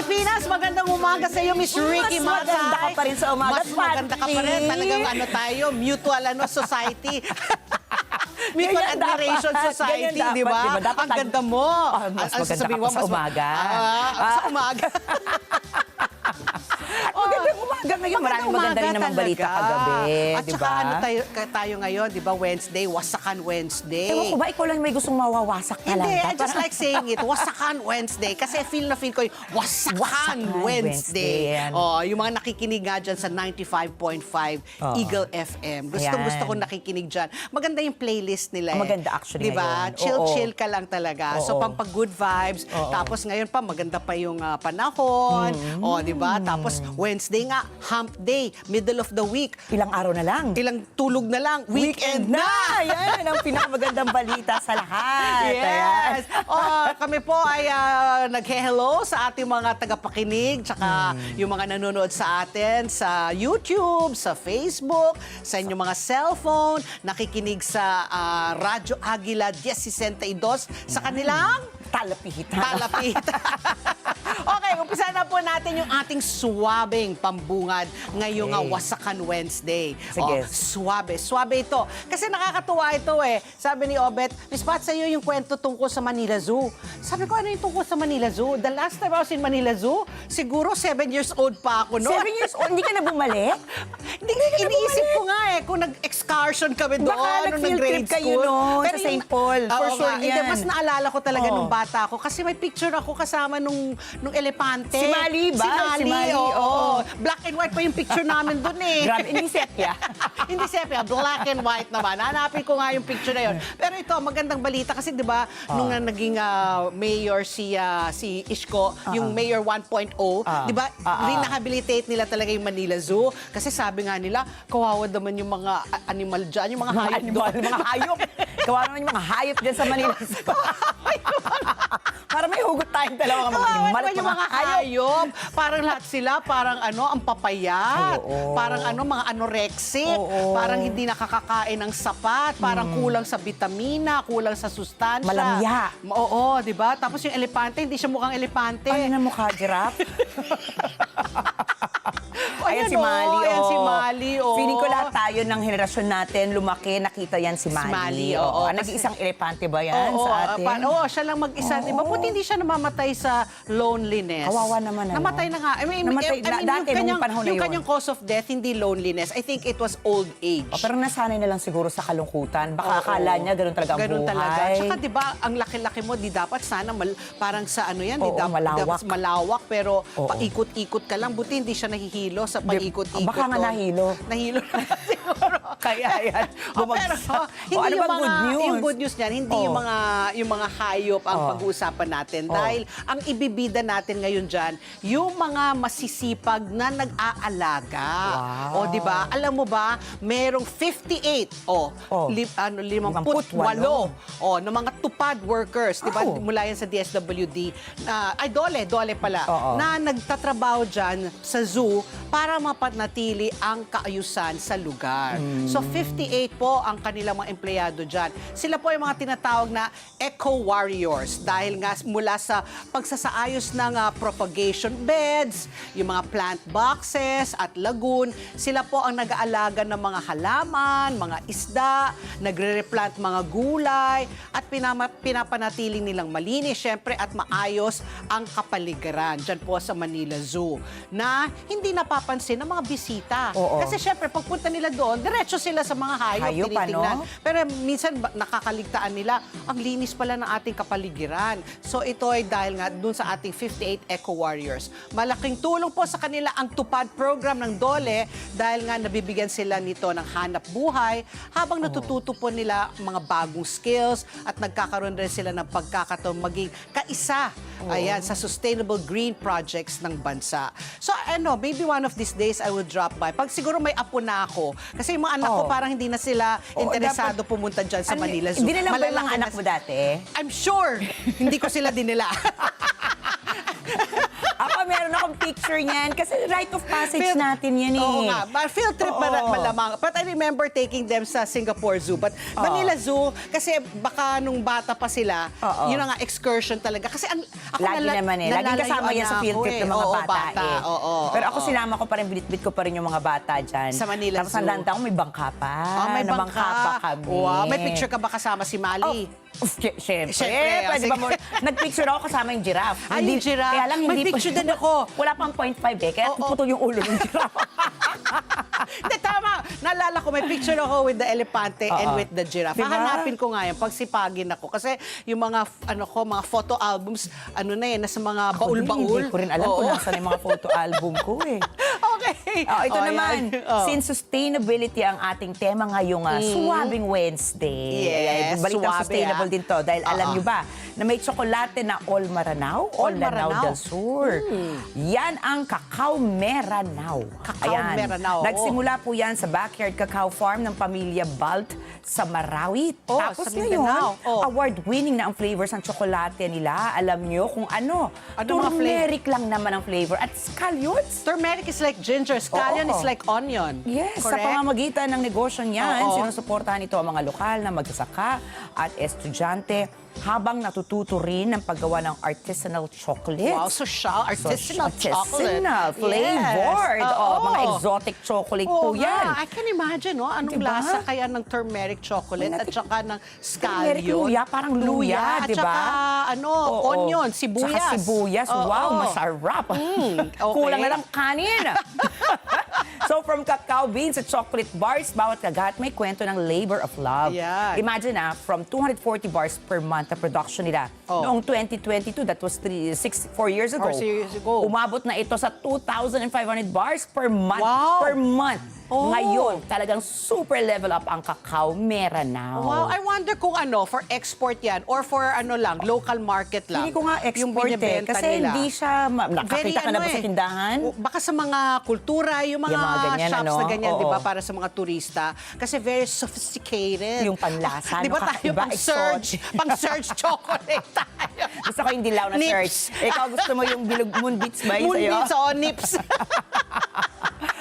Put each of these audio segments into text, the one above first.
Pilipinas, magandang umaga sa iyo, Miss Ricky Mas Matay. maganda ka pa rin sa umaga. Mas maganda ka pa rin. Talagang ano tayo, mutual society. Mutual Ganyan Admiration dapat. Society, Ganyan di ba? dapat, di ba? Dapat Ang ganda mo. Mas Ang maganda sasabihin ka pa mo, sa umaga. Sa umaga. Magandang umaga ngayon. Maraming maganda rin namang balita kagabi. At di saka ba? ano tayo ngayon, di ba? Wednesday, Wasakan Wednesday. Ewan ko ba, ikaw lang may gustong mawawasak talaga? Hindi, I just like saying it, Wasakan Wednesday. Kasi feel ko yung Wasakan Wasakan Wednesday. Wednesday. Oh, yung mga nakikinig nga dyan sa 95.5 Eagle FM. Gusto ko nakikinig dyan. Maganda yung playlist nila eh. Maganda actually diba? ngayon. Chill ka lang talaga. So, Oo. pampag good vibes. Tapos ngayon pa, maganda pa yung panahon. Oh, diba? Tapos Wednesday nga, hump day, middle of the week. Ilang araw na lang. Ilang tulog na lang, weekend na! Yan ang pinakamagandang balita sa lahat. Yes! Kami po ay nag-hello sa ating mga tagapakinig, tsaka yung mga nanonood sa atin sa YouTube, sa Facebook, sa inyong mga cellphone, nakikinig sa Radyo Agila 1062 sa kanilang Talapihitan. Okay, umpisa na po natin yung ating suwabeng pambungad ngayong Wasakan Wednesday. Sige. Suwabe ito. Kasi nakakatuwa ito eh. Sabi ni Obet, Miss Pat, sa'yo yung kwento tungkol sa Manila Zoo. Sabi ko, ano yung tungkol sa Manila Zoo? The last time I was in Manila Zoo, siguro 7 years old pa ako noon. 7 years old? Hindi ka na bumalik? Iniisip ko nga eh, kung nag-excursion kami doon, Baka nung nag-field nag-grade trip kayo school. noon sa St. Paul. For Oo sure nga. Hindi, yan. mas naalala ko talaga Oo. nung bata ako kasi may picture ako kasama nung elepante. Si Mali ba? Si Mali, Si Mali, oo. oo. Black and white pa yung picture namin doon eh. Grabe, hindi sepia. Hindi sepia, black and white naman. Hanapin ko nga yung picture na yun. Pero ito, magandang balita kasi 'di ba nung naging mayor si Isko, yung mayor 1.0, 'di ba? Rehabilitate nila talaga yung Manila Zoo kasi sabi nga nila, kawawa naman yung mga animal diyan, yung mga hayop doon. Mga hayop. Kawawa naman yung mga hayop dyan sa Manila. Para may hugot tayong dalawa mga animal at yung mga hayop. Parang lahat sila, parang ang papayat. Oo. Parang mga anorexic. Oo. Parang hindi nakakakain ng sapat. Parang kulang sa vitamina, kulang sa sustansya. Malamya. Oo, di ba? Tapos yung elepante, hindi siya mukhang elepante. Ano na mukha, giraffe? Ayan si oh, Mali. ayan si Mali, oh. Feeling ko lahat tayo ng henerasyon natin, lumaki, nakita yan si Mali. Mali, oo. Nag-iisang elepante ba yan Oo, sa atin? siya lang mag-isa. Di ba? Buti hindi siya namamatay sa loneliness. Kawawa naman, ano? Namatay na nga. Namatay dati, nung panahon na yung yun. kanyang cause of death, hindi loneliness. I think it was old age. Pero nasanay na lang siguro sa kalungkutan. Baka akala niya ganun talaga ang Ganun buhay. talaga. Tsaka di ba, ang laki-laki mo, di dapat sana parang sa yan, di Oo, dapat malawak. malawak, pero Oo. paikot-ikot ka lang. Buti hindi siya nahihilo sa paikot-ikot. Baka nga nahilo. Nahilo na siguro. Kaya yan, Pero hindi ano yung bang mga good news? yung good news niyan, hindi yung mga hayop ang pag-uusapan natin dahil ang ibibida natin ngayon diyan, yung mga masisipag na nag-aalaga. Wow. O di ba? Alam mo ba, merong 58 58 ng mga tupad workers, di ba? Oh. Mula yan sa DSWD. Dole pala na nagtatrabaho diyan sa zoo para mapanatili ang kaayusan sa lugar. So 58 po ang kanilang mga empleyado dyan. Sila po ay mga tinatawag na eco-warriors dahil nga mula sa pagsasaayos ng propagation beds, yung mga plant boxes at lagoon, sila po ang nag-aalaga ng mga halaman, mga isda, nagre-replant mga gulay at pinapanatiling nilang malinis syempre at maayos ang kapaligiran dyan po sa Manila Zoo na hindi napapansin ng mga bisita. Kasi syempre pagpunta nila doon, diretso sila sa mga hayop tinitingnan. Pero minsan nakakaligtaan nila, ang linis pala ng ating kapaligiran. So ito ay dahil nga dun sa ating 58 eco-warriors. Malaking tulong po sa kanila ang tupad program ng DOLE dahil nga nabibigyan sila nito ng hanap buhay habang natututo po nila mga bagong skills at nagkakaroon rin sila ng pagkakataon maging kaisa sa sustainable green projects ng bansa. So maybe one of these days I will drop by. Pag siguro may apo na ako, kasi yung mga anak ko parang hindi na sila interesado pumunta dyan sa Manila Zoo. Hindi nila ba yung mga anak mo dati? I'm sure, hindi ko sila dinila. Ako meron meron akong picture niyan. Kasi rite of passage Field- natin yan eh. Oo nga. Field trip Oo. malamang. But I remember taking them sa Singapore Zoo. But Manila Zoo, kasi baka nung bata pa sila, Oo. yun ang nga, excursion talaga. Kasi ako Lagi naman eh. Laging kasama yan sa field trip ng mga Oo, bata, eh. Oo, Pero ako oo. sinama ko pa rin, binitbit ko pa rin yung mga bata dyan. Sa Manila Tapos Zoo. ang lanta ko, may bangka pa. May Nabangka bangka. pa kami. Wow, may picture ka ba kasama si Mali? Siyempre. Siyempre, Pwede sige. ba mo? Nag-picture ako kasama yung giraffe. Ay, yung giraffe. Kaya lang May hindi picture din ako. Wala pang 0.5 eh. Kaya Oo. putol yung ulo ng giraffe. Hindi, tama. Naalala ko, may picture ako with the elepante and with the giraffe. Diba? Hahanapin ko nga yan, pagsipagin ako. Kasi yung mga, mga photo albums, nasa mga baul-baul. Hindi ko rin alam kung Oo. nasaan yung mga photo album ko eh. Okay. Ito naman, yan. Oh. since sustainability ang ating tema ngayong Suwabing Wednesday. Yes, Balitang suwabe, sustainable din to. Dahil alam Oo. nyo ba, na may tsokolate na All Maranao, All Lanao Maranao. del Sur. Yan ang Cacao Meranao. Cacao Meranao, Nagsimula po yan sa backyard cacao farm ng pamilya Balt sa Marawi. Oh, Tapos sa Mindanao. ngayon, Oh. award-winning na ang flavors ng tsokolate nila. Alam nyo kung ano. Ano mga Turmeric lang naman ang flavor. At scallions. Turmeric is like ginger, scallion Oo. is like onion. Yes, sa Correct? pamamagitan ng negosyo niyan, Oo. sinusuportahan ito ang mga lokal na magsasaka at estudyante habang natututo rin ng paggawa ng artisanal chocolates. Wow, social, artisanal chocolate. Artisanal, flavored. Yes. Oh, Oo. mga exotic chocolate Oo po yan. nga. I can imagine, anong Diba? lasa kaya ng turmeric chocolate at saka ng scallion. Turmeric luya, parang luya, At diba? saka, Oo. onion, sibuyas. Tsaka sibuyas. Oo. Wow, masarap. Okay. Kulang na lang kanin. So from cacao beans at chocolate bars, bawat kagat may kwento ng labor of love. Yan. Imagine from 240 bars per month na production nila. Oh. Noong 2022, that was 4 years ago. 4 years ago. Umabot na ito sa 2,500 bars per month. Wow. Per month. Oh. Ngayon, talagang super level up ang Cacao Meranao. Wow, I wonder kung for export yan or for local market lang. Hindi ko nga Yung export binibenta Kasi nila. hindi siya, nakakita ka na ba sa tindahan? Baka sa mga kultura, yung mga, Yung mga ganyan, shops ano? na ganyan, Oo. di ba, para sa mga turista. Kasi very sophisticated. Yung panlasa, Di ba tayo kakaiba, pang-surge chocolate tayo. Gusto ko yung dilaw na Nips. search. Ikaw gusto mo yung bilog moonbeats ba yung sa'yo? Moonbeams o nips.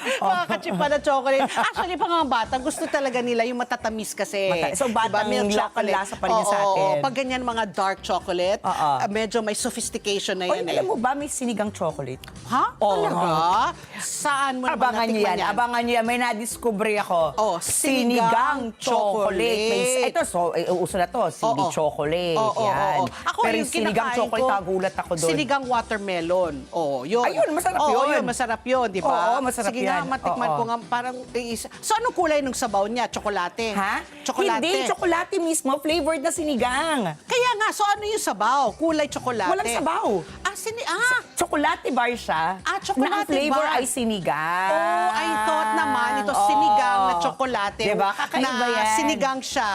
Mga kachipa na chocolate. Actually, pang mga bata, gusto talaga nila yung matatamis kasi. So, batang milk chocolate. lasa pa rin yun sa Oo, atin. Pag ganyan mga dark chocolate, Oo. medyo may sophistication na Oy, yan. alam mo ba may sinigang chocolate? Ha? Oo. Talaga? Saan mo naman Abangan niyo natikman yan. Abangan niyo yan. May nadiscover ako. Oh, sinigang chocolate. Ito, uso na to. Sili Oo. chocolate. Oo, yan. oo. Ako Pero yung yung sinigang kinakain chocolate, ko, nagulat ako doon. Sinigang watermelon. Oh, yun. Ayun, masarap Oo, yun. masarap yun, di ba? Oo, masarap Sige yan. nga, matikman Oo. ko nga parang So, anong kulay ng sabaw niya? Tsokolate? Ha? Tsokolate? Hindi, chocolate mismo. Flavored na sinigang. Kaya nga, so ano yung sabaw? Kulay tsokolate? Walang sabaw. Chocolate bar siya. Chocolate na ang flavor bar. ay sinigang. Oh, I thought naman ito Oo. sinigang na tsokolate. Diba? Kakaiba na yan. sinigang siya,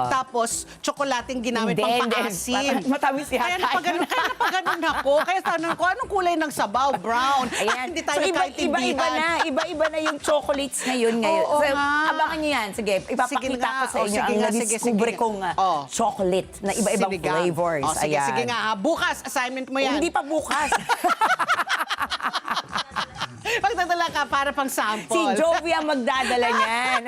tapos tsokolating ginamit Hindi, pang hindi. paasim. Matamis yata. Kaya napaganon ako. Kaya tanong ko, anong kulay ng sabaw? Brown. Ayan. Hindi tayo So, nagkaintindihan. iba-iba na yung chocolates ngayon. Oo So, nga. abangan nyo yan. Sige, Sige ipapakita nga. ko sa Oh, inyo sige ang nga, sige, na-discover sige. kong Oh. chocolate na iba-ibang Sinigang. flavors. Oh, sige, Ayan. sige nga. Bukas, assignment mo yan. Hindi pa bukas. Pagdadala ka para pang sample. Si Jovi ang magdadala niyan.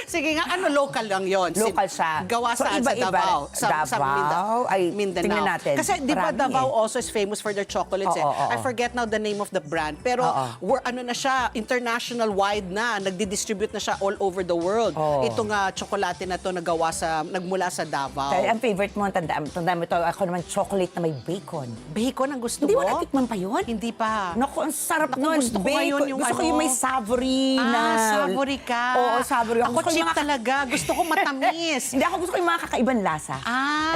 Sige nga, local lang yon. Local siya. Gawa So, saan? Sa iba-iba. Davao. Sa Davao? Ay, Mindanao. tingnan natin. Kasi di ba Marami Davao eh. also is famous for their chocolates Oo, oo, I forget now the name of the brand. Pero na siya, international wide na. Nagdi-distribute na siya all over the world. Oo. Itong tsokolate na to nagmula sa Davao. Dahil ang favorite mo, tandaan mo ito, ako naman chocolate na may bacon. Bacon ang gusto Hindi mo? mo natikman pa yun? Hindi pa. Naku, ang sarap Naku, nun. gusto ko Bacon. ngayon yung Gusto ko yung may savory na... Savory ka. Oo, savory. Ako Gusto ko yung cheap mga- talaga. Gusto ko matamis. Hindi, ako gusto ko yung mga kakaibang lasa.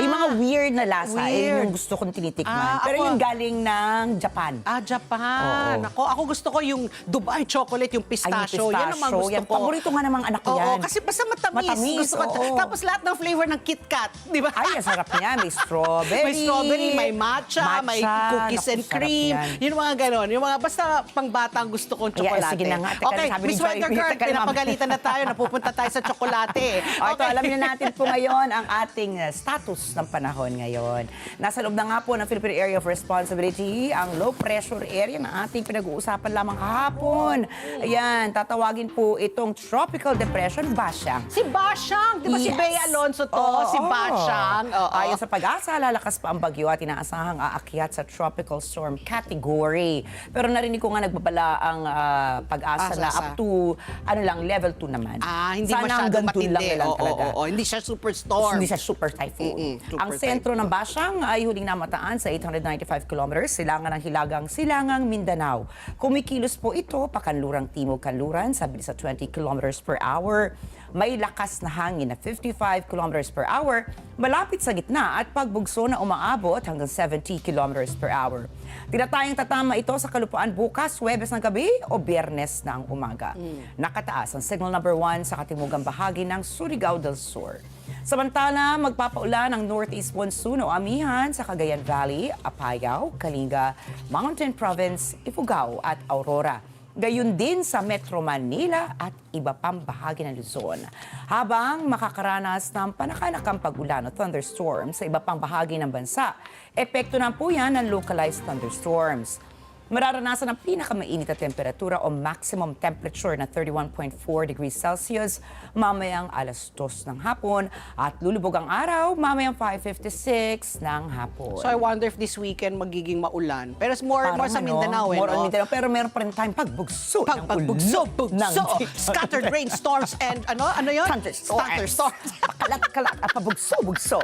Yung mga weird na lasa. Weird. Yung gusto kong tinitikman. Pero ako- yung galing ng Japan. Japan. Oo. Ako gusto ko yung Dubai chocolate, yung pistachio. Yan naman gusto Yan. ko. Paborito nga namang anak ko Oo, yan. kasi basta matamis. Matamis, Gusto ko. oo. Tapos lahat ng flavor ng KitKat, di ba? Ay, ang sarap niya. May strawberry. May strawberry, may matcha, may cookies Naku, and sarap cream. yan. Yung mga ganon. Yung mga basta pangbatang gusto kong Ayan, tsokolate. sige na nga. Teka, Okay, sabi ni Miss Joy, Weather Girl, teka lang. pinapagalitan na tayo. Napupunta tayo sa tsokolate. O, ito, alam na natin po ngayon ang ating status ng panahon ngayon. Nasa loob na nga po ng Philippine Area of Responsibility ang low pressure area na ating pinag-uusapan lamang kahapon. Ayan, tatawagin po itong Tropical Depression Basyang. Si Basyang, di ba si Yes. Bea Alonso to? Oo. Si Basyang. Oo. Ayon sa pag-asa, lalakas pa ang bagyo at inaasahang aakyat sa tropical storm category. Pero narinig ko nga nagbabala ang pag-asa na up to level 2 naman. Hindi Sana masyado hanggang dun lang matindi. na lang talaga. Oo. Hindi siya superstorm. Hindi siya super typhoon. Super Ang sentro ng Basyang ay huling namataan sa 895 kilometers, silangan ng hilagang Silangang Mindanao. Kumikilos po ito pakanlurang timog-kanluran sa bilis sa 20 kilometers per hour. May lakas na hangin na 55 kilometers per hour, malapit sa gitna at pagbugso na umaabot hanggang 70 kilometers per hour. Tinatayang tatama ito sa kalupaan bukas, Huwebes ng gabi o Biyernes ng umaga. Nakataas ang signal number 1 sa katimugang bahagi ng Surigao del Sur. Samantala, magpapaulan ang northeast monsoon o amihan sa Cagayan Valley, Apayao, Kalinga, Mountain Province, Ifugao at Aurora. Gayun din sa Metro Manila at iba pang bahagi ng Luzon. Habang makakaranas ng panakanakang pag-ulan o thunderstorms sa iba pang bahagi ng bansa, epekto na po yan ng localized thunderstorms. Mararanasan ang pinakamainit na temperatura o maximum temperature na 31.4 degrees Celsius mamayang alas 2 ng hapon at lulubog ang araw mamayang 5:56 ng hapon. So I wonder if this weekend magiging maulan. Pero it's more Parang sa Mindanao, more on no? Mindanao, pero meron pa rin tayong pagbugso. ng Pagbugso, ulo ng scattered rainstorms and ano yun? Thunderstorms. Thunderstorms. Kalat-kalat at pabugso-bugso.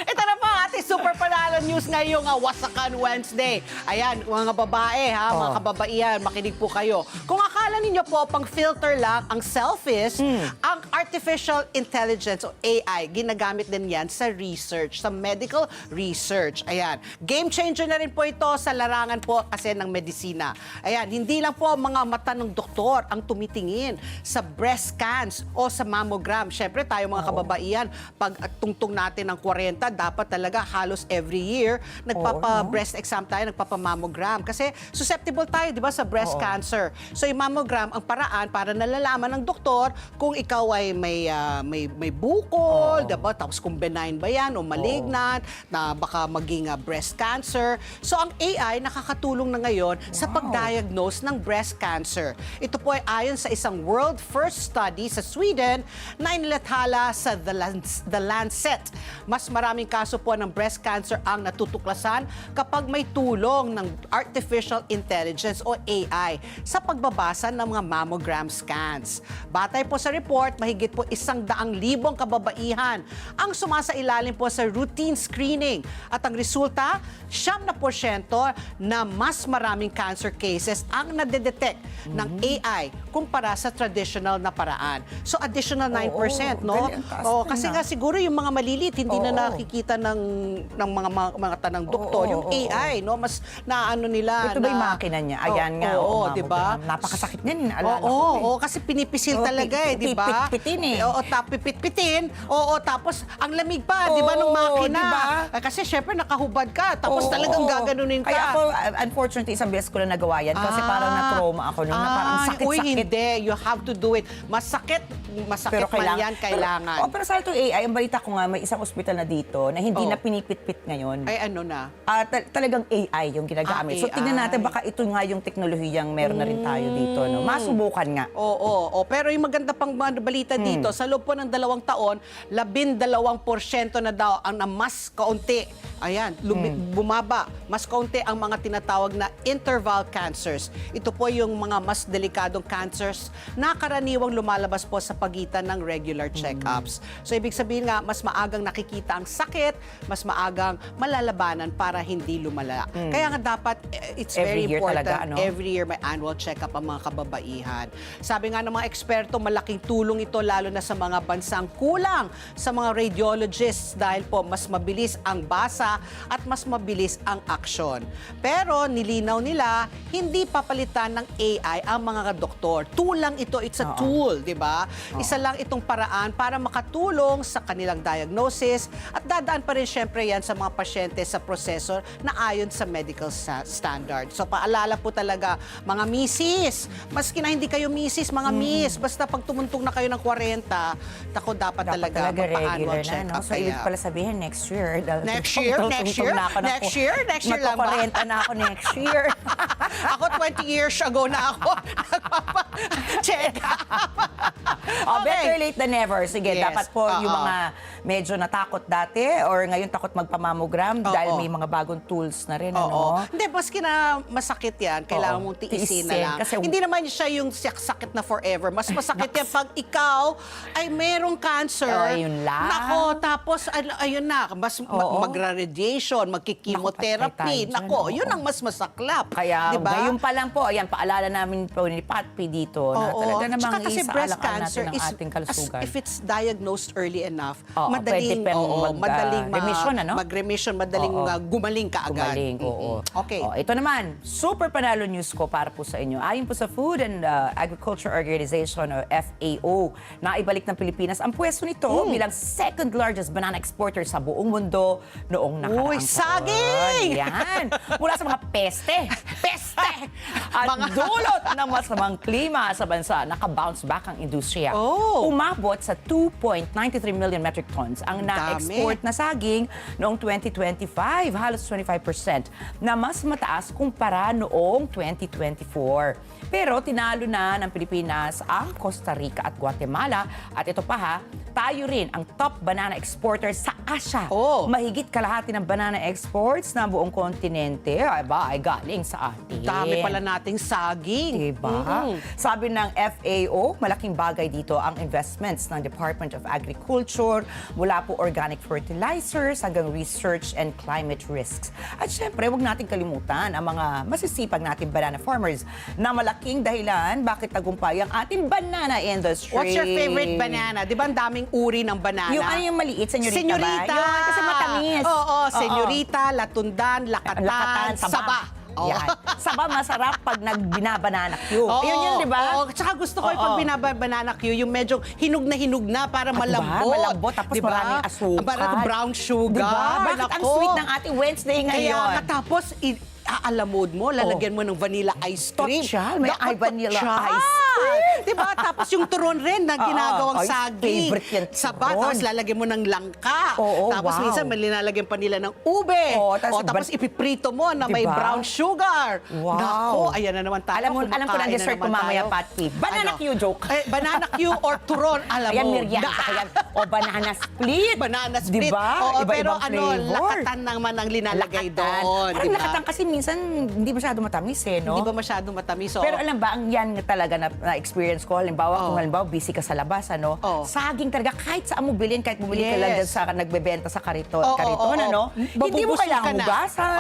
Ito na po ang ating super panalo news ngayong Wasakan Wednesday. Ayan, mga babae mga kababaihan, makinig po kayo. Kung akala ninyo po pang filter lang ang selfies, ang artificial intelligence o AI, ginagamit din yan sa research, sa medical research. Ayan, game changer na rin po ito sa larangan po kasi ng medisina. Ayan, hindi lang po mga mata ng doktor ang tumitingin sa breast scans o sa mammogram. Siyempre tayo mga kababaihan, pag tungtong natin ng 40, dapat talaga halos every year nagpapa-breast exam tayo, nagpapa-mammogram. Kasi susceptible tayo, di ba, sa breast cancer. So yung mammogram, ang paraan para nalalaman ng doktor kung ikaw ay may bukol, di ba? Tapos kung benign ba yan o malignant, na baka maging breast cancer. So ang AI nakakatulong na ngayon sa pag-diagnose ng breast cancer. Ito po ay ayon sa isang world first study sa Sweden na inilathala sa The Lancet. Mas maraming kaso po ng breast cancer ang natutuklasan kapag may tulong ng artificial intelligence o AI sa pagbabasa ng mga mammogram scans. Batay po sa report, mahigit po 100,000 kababaihan ang sumasailalim po sa routine screening. At ang resulta, 7% na mas maraming cancer cases ang nadedetect ng AI kumpara sa traditional na paraan. So additional 9%, no? Kasi nga siguro yung mga malilit hindi na nakikita ng mga tanang doktor, yung AI, no? Mas naano nila. Ito ba yung makina niya? Ayan nga. Oo, di ba? Napakasakit niyan. Alala ko Oo, kasi pinipisil talaga di ba? Pipit-pitin eh. Oo, pipit-pitin. Oo, tapos ang lamig pa, di ba, ng makina. Diba? Kasi syempre nakahubad ka, tapos talagang gaganunin ka. Kaya ako, unfortunately, isang beses ko lang nagawa yan kasi parang na-trauma ako nung na parang sakit-sakit. Uy, hindi. You have to do it. Masakit Pero man yan, kailangan. Pero sa ito AI, ang balita ko nga, may isang ospital na dito na hindi na pinipit-pit ngayon. Ay, ano na? Talagang AI yung ginagamit. So, tingnan natin, baka ito nga yung teknolohiyang meron na rin tayo dito. No? Masubukan nga. Oo. Pero yung maganda pang balita dito, sa loob po ng 2 taon, 12% na daw ang mas kaunti. Ayan, bumaba. Mas kaunti ang mga tinatawag na interval cancers. Ito po yung mga mas delikadong cancers na karaniwang lumalabas po sa pagitan ng regular check-ups. So, ibig sabihin nga, mas maagang nakikita ang sakit, mas maagang malalabanan para hindi lumala. Kaya nga dapat, it's very Every year important. talaga, ano? Every year may annual check-up ang mga kababaihan. Sabi nga ng mga eksperto, malaking tulong ito lalo na sa mga bansang kulang sa mga radiologists dahil po mas mabilis ang basa at mas mabilis ang aksyon. Pero nilinaw nila, hindi papalitan ng AI ang mga doktor. Tulang ito, it's a tool, di ba? Isa lang itong paraan para makatulong sa kanilang diagnosis at dadaan pa rin syempre yan sa mga pasyente sa proseso na ayon sa medical standard. So paalala po talaga, mga misis, maski na hindi kayo misis, mga miss, basta pag tumuntong na kayo ng 40, tako dapat talaga regular magpa-annual na, check-up. no? So, ibig pala sabihin, next year. Next year lang ba? Magpa-40 na ako next year. Ako 20 years ago na ako nagpapa-check up. Better late than never. Sige, Yes. dapat po yung mga medyo natakot dati or ngayon takot magpamammogram dahil may mga bagong tools na rin, ano? Hindi, maski na masakit yan, kailangan mong tiisin na lang. Kasi, hindi naman siya yung sakit na forever. Mas masakit yan pag ikaw ay merong cancer. Ayun lang. Nako, tapos ayun na, mas magra-radiation, magkikimotherapy. Nako, Nako, yun ang mas masaklap. kaya diba? ngayon pa lang po, ayan, paalala namin po ni Pat P dito na talaga namang Tsaka kasi breast cancer natin ang ating kalusugan. if it's diagnosed early enough, pwede madaling, pa madaling remission, ano? mag-remission, madaling gumaling kaagad. Gumaling, oo. Okay. Ito naman, super panalo news ko para po sa inyo. Ayon po sa Food and Agriculture Organization o FAO, naibalik ng Pilipinas ang pwesto nito bilang second largest banana exporter sa buong mundo noong nakaraang taon. Saging! Yan! Mula sa mga peste at dulot ng masamang klima sa bansa, naka-bounce back ang industriya. Umabot sa 2.93 million metric tons ang na-export na saging noong 2025, halos 25% na mas mataas kumpara noong 2024. Pero tinalo na ng Pilipinas ang Costa Rica at Guatemala. At ito pa ha, tayo rin ang top banana exporter sa Asia. Mahigit kalahati ng banana exports na buong kontinente ay galing sa atin. Dami pala nating saging. Diba? Sabi ng FAO, malaking bagay dito ang investments ng Department of Agriculture mula po organic fertilizers hanggang research and climate risks. At syempre, huwag natin kalimutan ang mga masisipag nating banana farmers na malaking dahilan bakit tagumpay ang ating banana industry. What's your favorite banana? Di ba ang daming uri ng banana? Yung ano yung maliit, senyorita, Senyorita. ba? Yun, kasi matamis. Senyorita, latundan, lakatan, saba. Yan. Saba masarap pag nagbinabanana Q. Yun, di ba? Tsaka gusto ko yung pag binabanana Q, yung medyo hinog na para malambot. Diba? Malambot, tapos maraming asukal. Maraming brown sugar. Diba? Bakit ang sweet ng ating Wednesday ngayon? Kaya nga, tapos aalamod mo, lalagyan mo ng vanilla ice cream. Totsal, may vanilla ice cream. Diba? Tapos yung turon rin na ginagawang saging. Favorite yan, Saba, turon. tapos lalagyan mo ng langka. Tapos wow. minsan nilalagyan pa nila ng ube. Tapos ipiprito mo na may Diba? brown sugar. Wow. Nako, ayan na naman tayo. Alam ko na ang dessert ko mamaya, Patty. Banana Q joke. Banana Q or turon, alam Ayan, mo. merienda ko yan. O banana split. Banana split. Diba? Oo, pero Iba-ibang flavor. lakatan naman ang linalagay Lakatan. doon. Parang diba? lakatan kasi minsan hindi masyado matamis no? Hindi ba masyado matamis? Pero alam ba, ang yan talaga na-experience ko, halimbawa, kung halimbawa busy ka sa labas, saging talaga, kahit saan mo bilhin, kahit bumili ka lang dyan sa nagbebenta sa kariton, hindi mo kailangan hugasan.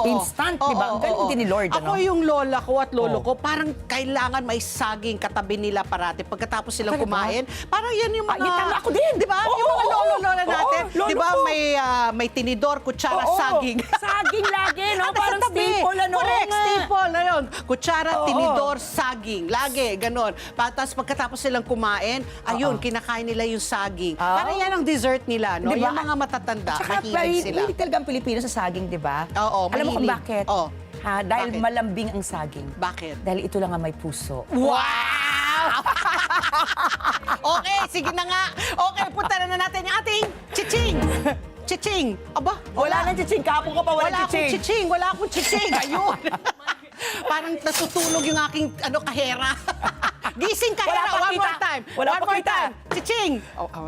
Instant, di ba? Ang galing din ni Lord, Ako yung lola ko at lolo ko, parang kailangan may saging katabi nila parati. Pagkatapos silang kumain, parang yan yung mga... Tama, ako din. Di ba? Yung mga lolo-lola natin. Di ba? May tinidor, kutsara, saging. Saging lagi, no? At Parang sa tabi. staple, Correct, staple na yun. Kutsara, tinidor, saging. Lagi, ganon. Tapos pagkatapos silang kumain, ayun, kinakain nila yung saging. Parang yan ang dessert nila, no? Diba? Yung mga matatanda, Tsaka mahilig sila. mahilig talaga ang Pilipino sa saging, di ba? Oo, Alam mo kung mahilig. bakit? Dahil Bakit? malambing ang saging. Bakit? Dahil ito lang ang may puso. Wow! Okay, sige na nga. Okay, punta na natin yung ating chiching. Chiching. Aba, Wala nang chiching. Kapong ka pa, wala walang akong chiching. chiching. Wala akong chiching. Ayun. Parang natutulog yung aking kahera. Gising kahera. Wala pa One kita. more time. Wala One pa more kita. time. Chiching.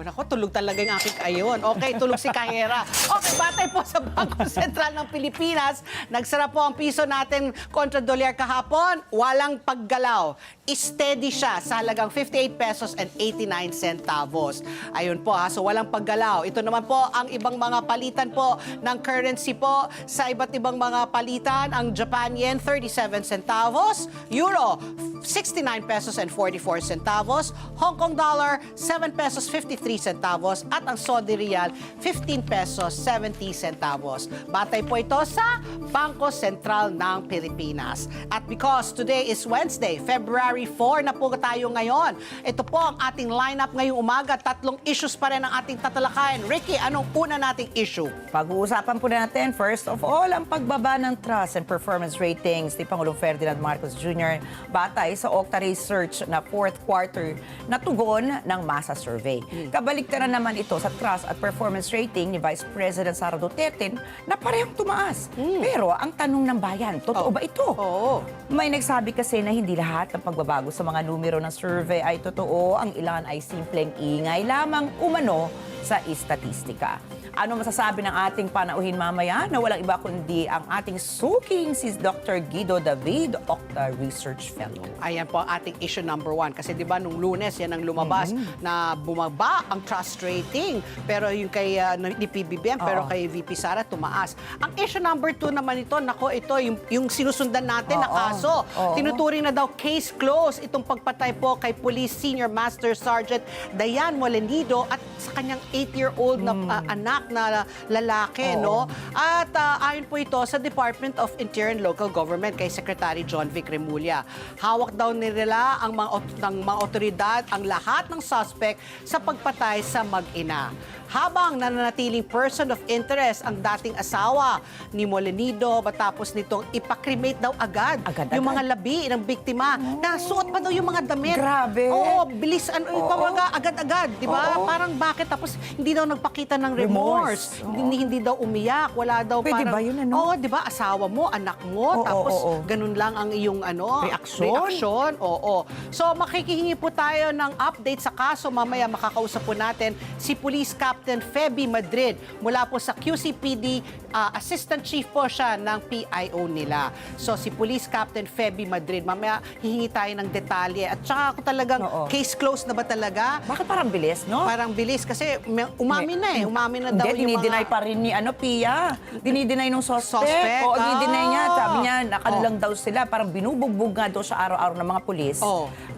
Nako, tulog talaga yung aking ayon. Okay, tulog si kahera. Okay, batay po sa Bangko Sentral ng Pilipinas. Nagsara po ang piso natin kontra dolyar kahapon. Walang paggalaw. steady siya sa halagang 58 pesos and 89 centavos. Ayun po ha, so walang paggalaw. Ito naman po ang ibang mga palitan po ng currency po sa iba't ibang mga palitan. Ang Japan yen, 37 centavos. Euro, 69 pesos and 44 centavos. Hong Kong dollar, 7 pesos 53 centavos. At ang Saudi Riyal, 15 pesos 70 centavos. Batay po ito sa Bangko Sentral ng Pilipinas. At because today is Wednesday, February 4 na po tayo ngayon. Ito po ang ating lineup ngayong umaga. 3 issues pa rin ang ating tatalakayin. Ricky, anong una nating issue? Pag-uusapan po natin, first of all, ang pagbaba ng trust and performance ratings ni Pangulong Ferdinand Marcos Jr. batay sa Okta Research na 4th quarter na tugon ng masa survey. Kabaliktaran naman ito sa trust at performance rating ni Vice President Sara Duterte na parehong tumaas. Pero ang tanong ng bayan, totoo ba ito? Oo. May nagsabi kasi na hindi lahat ng pagbabago sa mga numero ng survey ay totoo. Ang ilan ay simpleng ingay lamang umano sa istatistika. Ano masasabi ng ating panauhin mamaya na walang iba kundi ang ating suking si Dr. Guido David, Okta Research Fellow. Ayan po ang ating issue number 1. Kasi di ba nung Lunes, yan ang lumabas na bumaba ang trust rating. Pero yung kay ni PBBM, pero kay VP Sara tumaas. Ang issue number 2 naman ito, nako ito, yung sinusundan natin na kaso. Tinuturing na daw case closed itong pagpatay po kay Police Senior Master Sergeant Dayan Molenido at sa kanyang 8-year-old na anak na lalaki, no? At ayon po ito sa Department of Interior and Local Government kay Secretary John Vic Remulla. Hawak daw nila ang mga otoridad ang lahat ng suspect sa pagpatay sa mag-ina. Habang nananatiling person of interest ang dating asawa ni Molenido matapos nitong ipakremate daw agad yung mga labi ng biktima. Nasuot pa daw yung mga damit. Grabe. Oo, bilis. Agad-agad, di ba? Parang bakit? Tapos hindi daw nagpakita ng remorse. Hindi daw umiyak. Wala daw Pwede parang... ba yun, ano? Oo, di ba? Asawa mo, anak mo. Tapos ganun lang ang iyong reaksyon. Oo. So makikihingi po tayo ng update sa kaso. Mamaya makakausap po natin si Police Captain Feby Madrid mula po sa QCPD, Assistant Chief po siya ng PIO nila. So si Police Captain Feby Madrid, mamaya hihingi tayo ng detalye. At saka kung talagang case closed na ba talaga? Bakit parang bilis, no? Parang bilis kasi umamin na eh. Umamin na daw Hindi, yung dinideny mga... pa rin ni Pia. Dinideny nung suspect. Suspect? Oo, dinideny niya. Sabi niya, nakanilang daw sila. Parang binubugbog nga daw siya araw-araw ng mga pulis.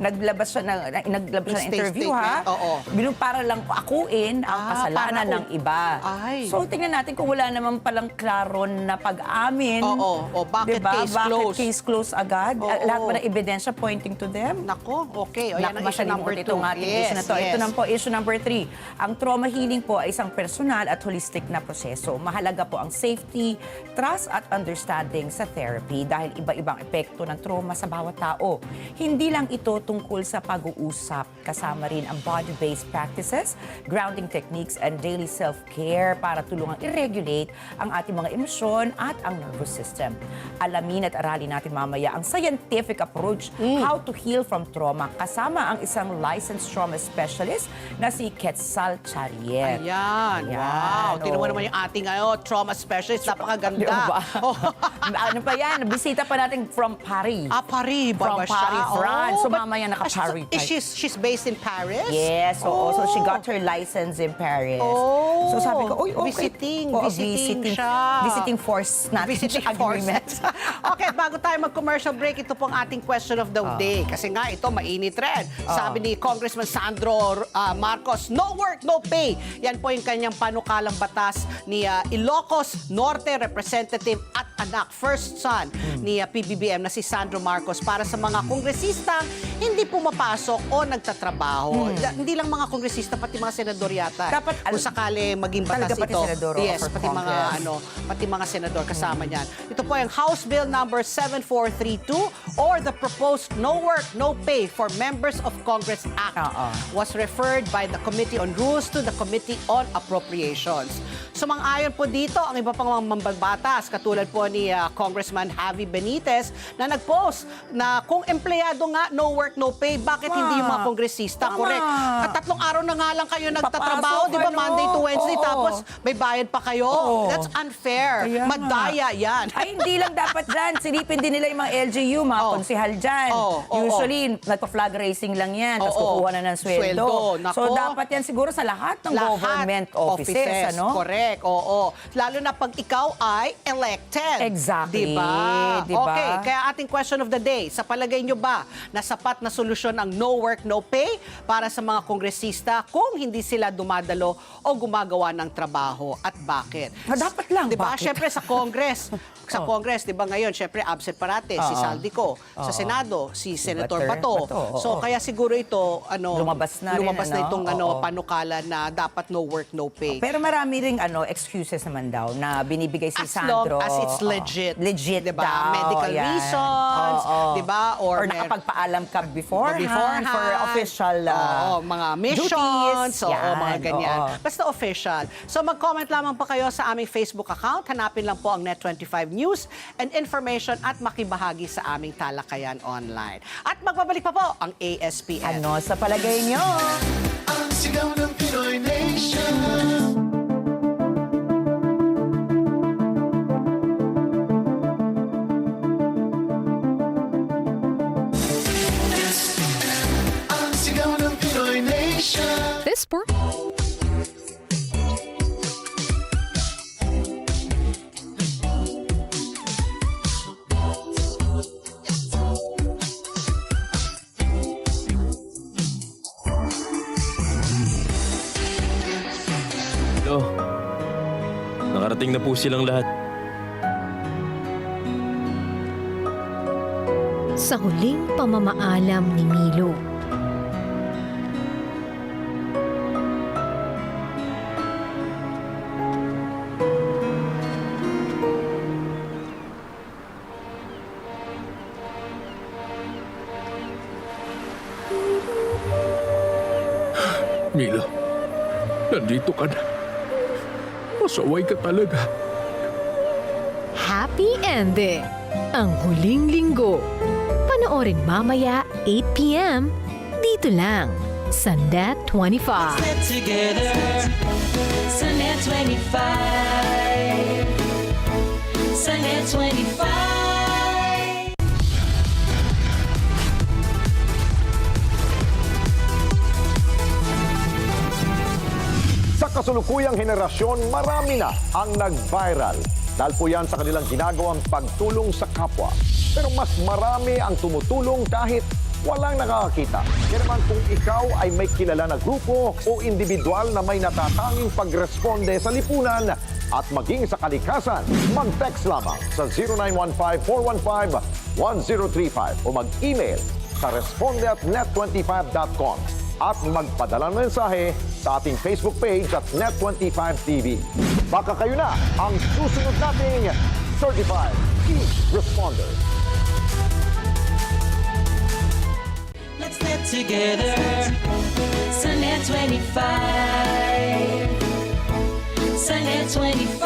Naglabas siya ng interview, ha? Para lang akuin ang kasalanan ng iba. So, tingnan natin kung wala naman palang klaro na pag-amin. Bakit case Bakit closed? case closed agad? Lahat ba ng ebidensya pointing to them? Nako, okay. O yan ang issue number 2. Itong ating issue na to. Ito na po, issue number 3. Ang trauma healing po ay isang personal at holistic na proseso. Mahalaga po ang safety, trust at understanding sa therapy dahil iba-ibang epekto ng trauma sa bawat tao. Hindi lang ito tungkol sa pag-uusap. Kasama rin ang body-based practices, grounding techniques, and daily self-care para tulungang i-regulate ang ating mga emosyon at ang nervous system. Alamin at aralin natin mamaya ang scientific approach how to heal from trauma kasama ang isang licensed trauma specialist na si Quetzal Chariet. Ayan. Wow. Tingnan mo naman yung ating trauma specialist. Napakaganda. Ano pa yan? Bisita pa natin from Paris. Paris ba From siya? Paris, France. So mamaya naka-Paris tayo. She's based in Paris? Yes. So she got her license in Paris. So sabi ko, okay. Visiting siya. Visiting force natin. Visiting agreement. Okay, bago tayo mag-commercial break, ito pong ating question of the day. Kasi nga, ito mainit rin. Sabi ni Congressman Sandro Marcos, no work, no pay. Yan po yung kanyang panukalang batas ni Ilocos Norte Representative at anak, first son ni PBBM na si Sandro Marcos para sa mga kongresistang hindi pumapasok o nagtatrabaho. Hindi lang mga kongresista, pati mga senador yata. Dapat, kung sakali maging batas talaga pati ito. senador, Yes, for pati mga Congress. pati mga senador kasama niyan. Ito po yung House Bill number 7432 or the proposed No Work, No Pay for Members of Congress Act was referred by the Committee on Rules to the Committee on Appropriations. Sumang-ayon po dito ang iba pang mga mambabatas katulad po ni Congressman Javi Benitez na nag-post na kung empleyado nga no work, no pay, bakit hindi yung mga kongresista? Correct. At 3 araw na nga lang kayo nagtatrabaho, di ba? Monday to Wednesday, tapos may bayad pa kayo. Oo. That's unfair. Kaya nga. Madaya yan. Ay, hindi lang dapat dyan. Silipin din nila yung mga LGU, mga konsihal dyan. Usually, nagpa-flag racing lang yan, tapos kukuha na ng sweldo. Nako. So, dapat yan siguro sa lahat ng government offices, ano? Correct, oo. Lalo na pag ikaw ay elected. Exactly. Diba? Diba? Okay, kaya ating question of the day, sa palagay nyo ba na sapat na solusyon ang no work, no pay para sa mga kongresista kung hindi sila dumadalo o gumagawa ng trabaho at bakit? Dapat lang, Diba? bakit? Siyempre sa Congress, diba ngayon, siyempre absent parate si Saldico. Sa Senado, si Senator Bato. So kaya siguro ito, Lumabas na rin, itong panukala na dapat no work, no pay. Pero marami ring excuses naman daw na binibigay si As Sandro. long as it's legit. Legit diba? daw. Medical Yan. reasons, diba? Or nakapagpaalam ka beforehand for official mga missions, duties. mga Yan, ganyan. oo. Basta official. So mag-comment lamang pa kayo sa aming Facebook account. Hanapin lang po ang Net25 News and Information at makibahagi sa aming talakayan online. At magbabalik pa po ang ASPN. Ano sa palagay nyo? Ang sigaw ng Pinoy Nation. Ang sigaw ng Pinoy Nation. This sport. Hello. Nakarating na po silang lahat. Sa huling pamamaalam ni Milo. Milo, nandito ka na. Masaway ka talaga. Happy ending. Ang huling linggo. Panoorin mamaya 8 p.m. dito lang sa Net25. Together, sa Net25. Sa Net25. Sa kasulukuyang henerasyon, marami na ang nag-viral. Dahil po yan sa kanilang ginagawang pagtulong sa kapwa. Pero mas marami ang tumutulong kahit walang nakakakita. Kaya naman kung ikaw ay may kilala na grupo o individual na may natatanging pagresponde sa lipunan at maging sa kalikasan, mag-text lamang sa 0915-415-1035 o mag-email sa responde@net25.com at magpadala ng mensahe sa ating Facebook page at Net25TV. Baka kayo na ang susunod nating Certified Key Responder. Let's net together. Sa Net25. Sa Net25.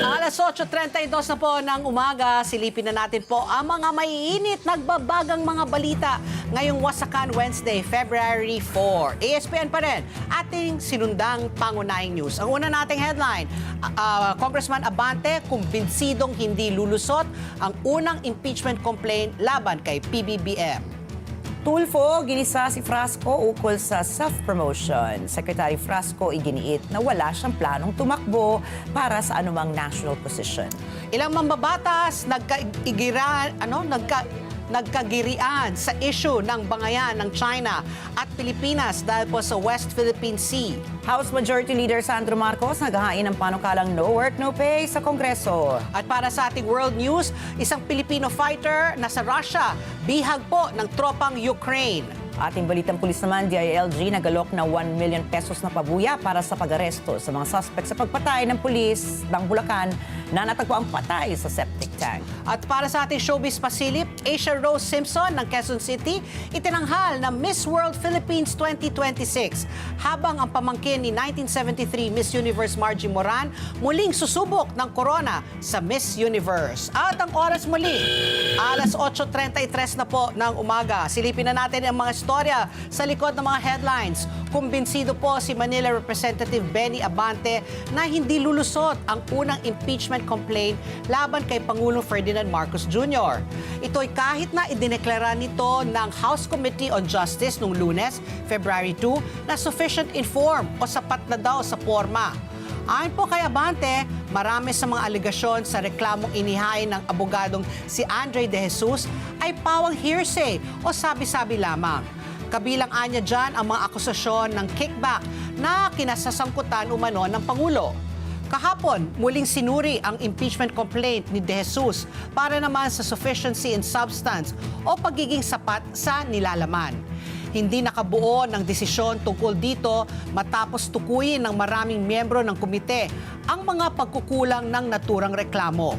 Alas 8:32 na po ng umaga, silipin na natin po ang mga maiinit, nagbabagang mga balita ngayong Wasakan Wednesday, February 4. ASPN pa rin, ating sinundang pangunahing news. Ang una nating headline, Congressman Abante, kumbinsidong hindi lulusot ang unang impeachment complaint laban kay PBBM. Tulfo, ginisa si Frasco ukol sa self-promotion. Secretary Frasco iginiit na wala siyang planong tumakbo para sa anumang national position. Ilang mambabatas nagkagirian sa issue ng bangayan ng China at Pilipinas dahil po sa West Philippine Sea. House Majority Leader Sandro Marcos naghahain ng panukalang no work, no pay sa Kongreso. At para sa ating world news, isang Filipino fighter na sa Russia, bihag po ng tropang Ukraine. Ating balitang pulis naman, DILG nagalok na 1 million pesos na pabuya para sa pag-aresto sa mga suspect sa pagpatay ng pulis ng Bulacan na natagpuang patay sa septic Tang. At para sa ating showbiz pasilip, Asia Rose Simpson ng Quezon City itinanghal na Miss World Philippines 2026. Habang ang pamangkin ni 1973 Miss Universe Margie Moran muling susubok ng corona sa Miss Universe. At ang oras muli, alas 8:33 na po ng umaga. Silipin na natin ang mga istorya sa likod ng mga headlines. Kumbinsido po si Manila Representative Benny Abante na hindi lulusot ang unang impeachment complaint laban kay Pangulong Ferdinand Marcos Jr. Ito'y kahit na idineklara nito ng House Committee on Justice noong Lunes, February 2, na sufficient inform o sapat na daw sa forma. Ayon po kay Abante, marami sa mga aligasyon sa reklamong inihain ng abogadong si Andre De Jesus ay pawang hearsay o sabi-sabi lamang. Kabilang anya dyan ang mga akusasyon ng kickback na kinasasangkutan umano ng Pangulo. Kahapon, muling sinuri ang impeachment complaint ni De Jesus para naman sa sufficiency in substance o pagiging sapat sa nilalaman. Hindi nakabuo ng desisyon tungkol dito matapos tukuyin ng maraming miyembro ng komite ang mga pagkukulang ng naturang reklamo.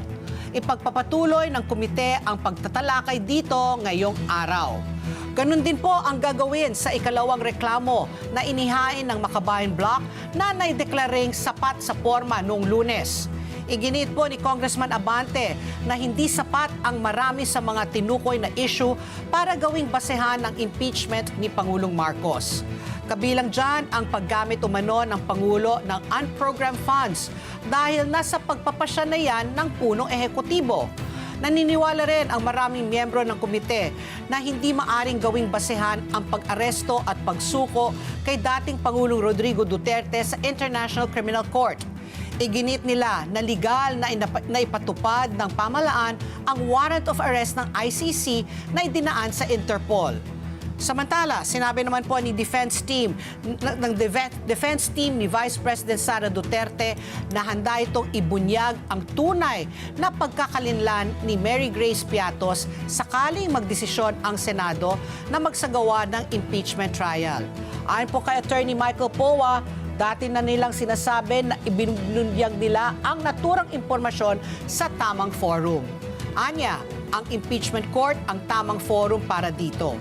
Ipagpapatuloy ng komite ang pagtatalakay dito ngayong araw. Ganun din po ang gagawin sa ikalawang reklamo na inihain ng Makabayan Block na naideklaring sapat sa forma noong Lunes. Iginit po ni Congressman Abante na hindi sapat ang marami sa mga tinukoy na issue para gawing basehan ng impeachment ni Pangulong Marcos. Kabilang dyan ang paggamit umano ng Pangulo ng unprogrammed funds dahil nasa pagpapasya na yan ng punong ehekutibo. Naniniwala rin ang maraming miyembro ng komite na hindi maaring gawing basehan ang pag-aresto at pagsuko kay dating Pangulong Rodrigo Duterte sa International Criminal Court. Iginit nila na legal na ipatupad ng pamahalaan ang warrant of arrest ng ICC na idinaan sa Interpol. Samantala, sinabi naman po ni defense team ni Vice President Sara Duterte na handa itong ibunyag ang tunay na pagkakalinlan ni Mary Grace Piatos sakaling magdesisyon ang Senado na magsagawa ng impeachment trial. Ayon po kay Attorney Michael Powa, dati na nilang sinasabi na ibinunyag nila ang naturang impormasyon sa tamang forum. Anya, ang impeachment court ang tamang forum para dito.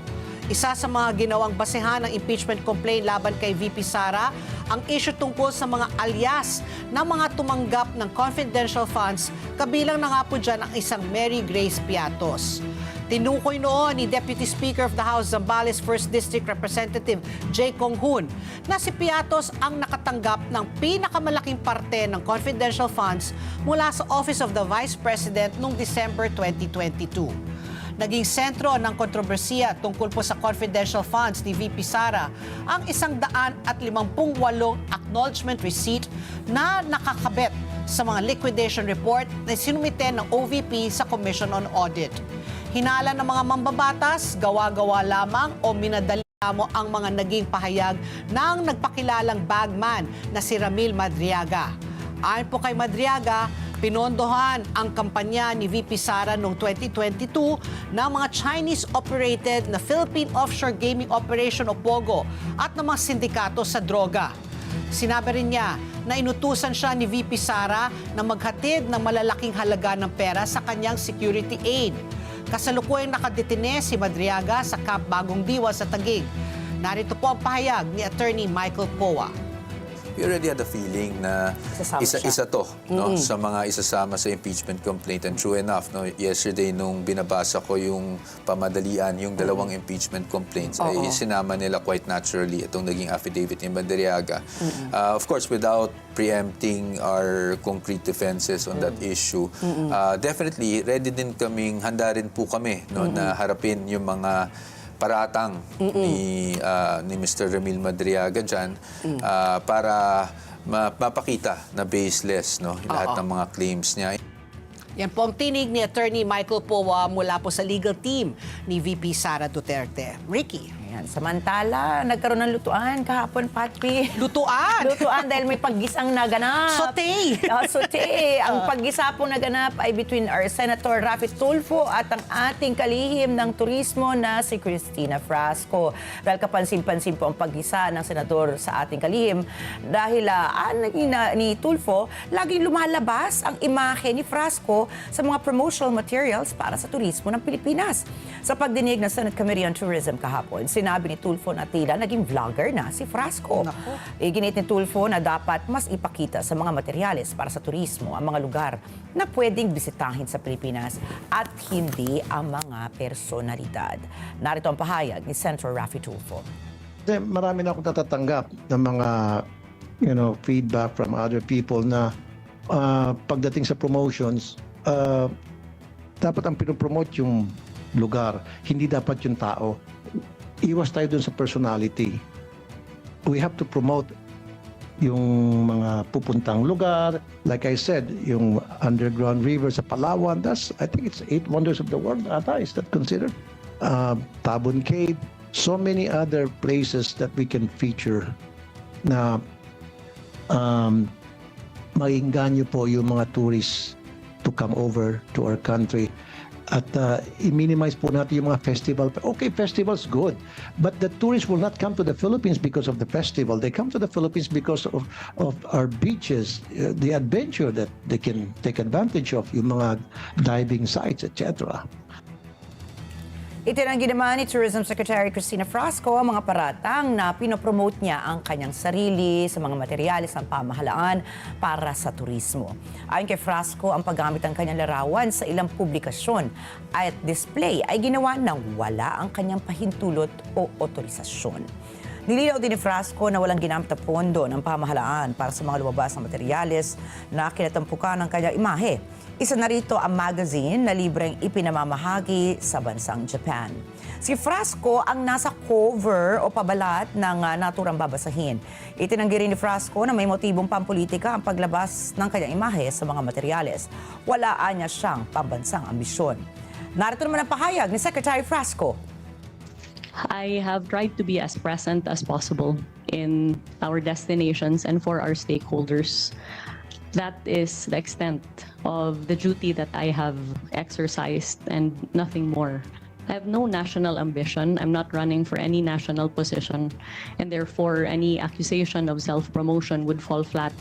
Isa sa mga ginawang basehan ng impeachment complaint laban kay VP Sara ang issue tungkol sa mga alias ng mga tumanggap ng confidential funds, kabilang na nga po dyan ang isang Mary Grace Piatos. Tinukoy noon ni Deputy Speaker of the House Zambales 1st District Representative J. Kong Hoon na si Piatos ang nakatanggap ng pinakamalaking parte ng confidential funds mula sa Office of the Vice President noong December 2022. Naging sentro ng kontrobersiya tungkol po sa confidential funds ni VP Sara ang 158 acknowledgement receipt na nakakabit sa mga liquidation report na sinumite ng OVP sa Commission on Audit. Hinala ng mga mambabatas, gawa-gawa lamang o minadali mo ang mga naging pahayag ng nagpakilalang bagman na si Ramil Madriaga. Ayon po kay Madriaga, pinondohan ang kampanya ni VP Sara noong 2022 ng mga Chinese-operated na Philippine Offshore Gaming Operation o POGO at ng mga sindikato sa droga. Sinabi rin niya na inutusan siya ni VP Sara na maghatid ng malalaking halaga ng pera sa kanyang security aid. Kasalukuyang nakadetine si Madriaga sa Camp Bagong Diwa sa Taguig. Narito po ang pahayag ni Attorney Michael Powa. We already had a feeling na isa to no, sa mga isasama sa impeachment complaint. And true enough, no, yesterday nung binabasa ko yung pamadalian, yung dalawang impeachment complaints, ay sinama nila quite naturally itong naging affidavit ni Madriaga. Of course, without preempting our concrete defenses on that issue, definitely ready din kaming, handa rin po kami no, na harapin yung mga paratang ni Mr. Ramil Madriaga dyan para mapakita na baseless no, lahat ng mga claims niya. Yan po ang tinig ni Attorney Michael Powa mula po sa legal team ni VP Sara Duterte. Ricky. Ayan. Samantala, nagkaroon ng lutuan kahapon, Patpi. Lutuan! Lutuan dahil may paggisang naganap. Saute! Saute. Ang paggisa po naganap ay between our Senator Raffy Tulfo at ang ating kalihim ng turismo na si Cristina Frasco. Dahil kapansin-pansin po ang paggisa ng senador sa ating kalihim dahil ni Tulfo, laging lumalabas ang imahe ni Frasco sa mga promotional materials para sa turismo ng Pilipinas. Sa pagdinig ng Senate Committee on Tourism kahapon, sinabi ni Tulfo na tila naging vlogger na si Frasco. Iginit ni Tulfo na dapat mas ipakita sa mga materyales para sa turismo ang mga lugar na pwedeng bisitahin sa Pilipinas at hindi ang mga personalidad. Narito ang pahayag ni Senator Raffy Tulfo. Kasi marami na akong natatanggap ng mga feedback from other people na pagdating sa promotions, dapat ang pinopromote yung lugar, hindi dapat yung tao. Iwas tayo dun sa personality. We have to promote yung mga pupuntang lugar. Like I said, yung underground river sa Palawan, I think it's 8 wonders of the world. Is that considered? Tabon Cave. So many other places that we can feature na maingganyo po yung mga tourists to come over to our country. At i-minimize po natin yung mga festival. Okay, festival's good. But the tourists will not come to the Philippines because of the festival. They come to the Philippines because of our beaches, the adventure that they can take advantage of, yung mga diving sites, etc. Itinanggi naman ni Tourism Secretary Cristina Frasco ang mga paratang na pinopromote niya ang kanyang sarili sa mga materyales ng pamahalaan para sa turismo. Ayon kay Frasco, ang paggamit ng kanyang larawan sa ilang publikasyon at display ay ginawa nang wala ang kanyang pahintulot o otorisasyon. Nilinaw din ni Frasco na walang ginamit na pondo ng pamahalaan para sa mga lumabas na materyales na kinatampukan ng kanyang imahe. Isa na rito ang magazine na libreng ipinamamahagi sa bansang Japan. Si Frasco ang nasa cover o pabalat ng naturang babasahin. Itinanggi rin ni Frasco na may motibong pampolitika ang paglabas ng kanyang imahe sa mga materyales. Walaan niya siyang pambansang ambisyon. Narito naman ang pahayag ni Secretary Frasco. I have tried to be as present as possible in our destinations and for our stakeholders. That is the extent of the duty that I have exercised and nothing more. I have no national ambition. I'm not running for any national position, and therefore any accusation of self-promotion would fall flat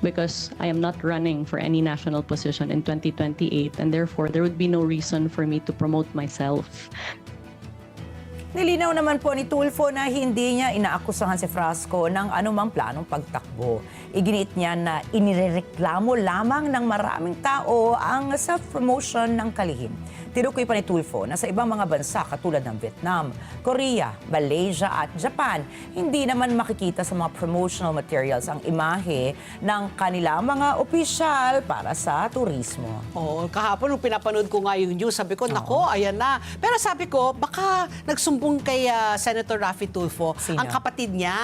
because I am not running for any national position in 2028, and therefore there would be no reason for me to promote myself. Nilinaw naman po ni Tulfo na hindi niya inaakusahan si Frasco ng anumang planong pagtakbo. Iginiit niya na inireklamo lamang ng maraming tao ang self-promotion ng kalihim. Tinukoy pa ni Tulfo na sa ibang mga bansa katulad ng Vietnam, Korea, Malaysia at Japan, hindi naman makikita sa mga promotional materials ang imahe ng kanilang mga opisyal para sa turismo. Oo, kahapon nung pinapanood ko nga yung news, sabi ko, nako, ayan na. Pero sabi ko, baka nagsumbong kay Senator Raffy Tulfo, Sino? ang kapatid niya,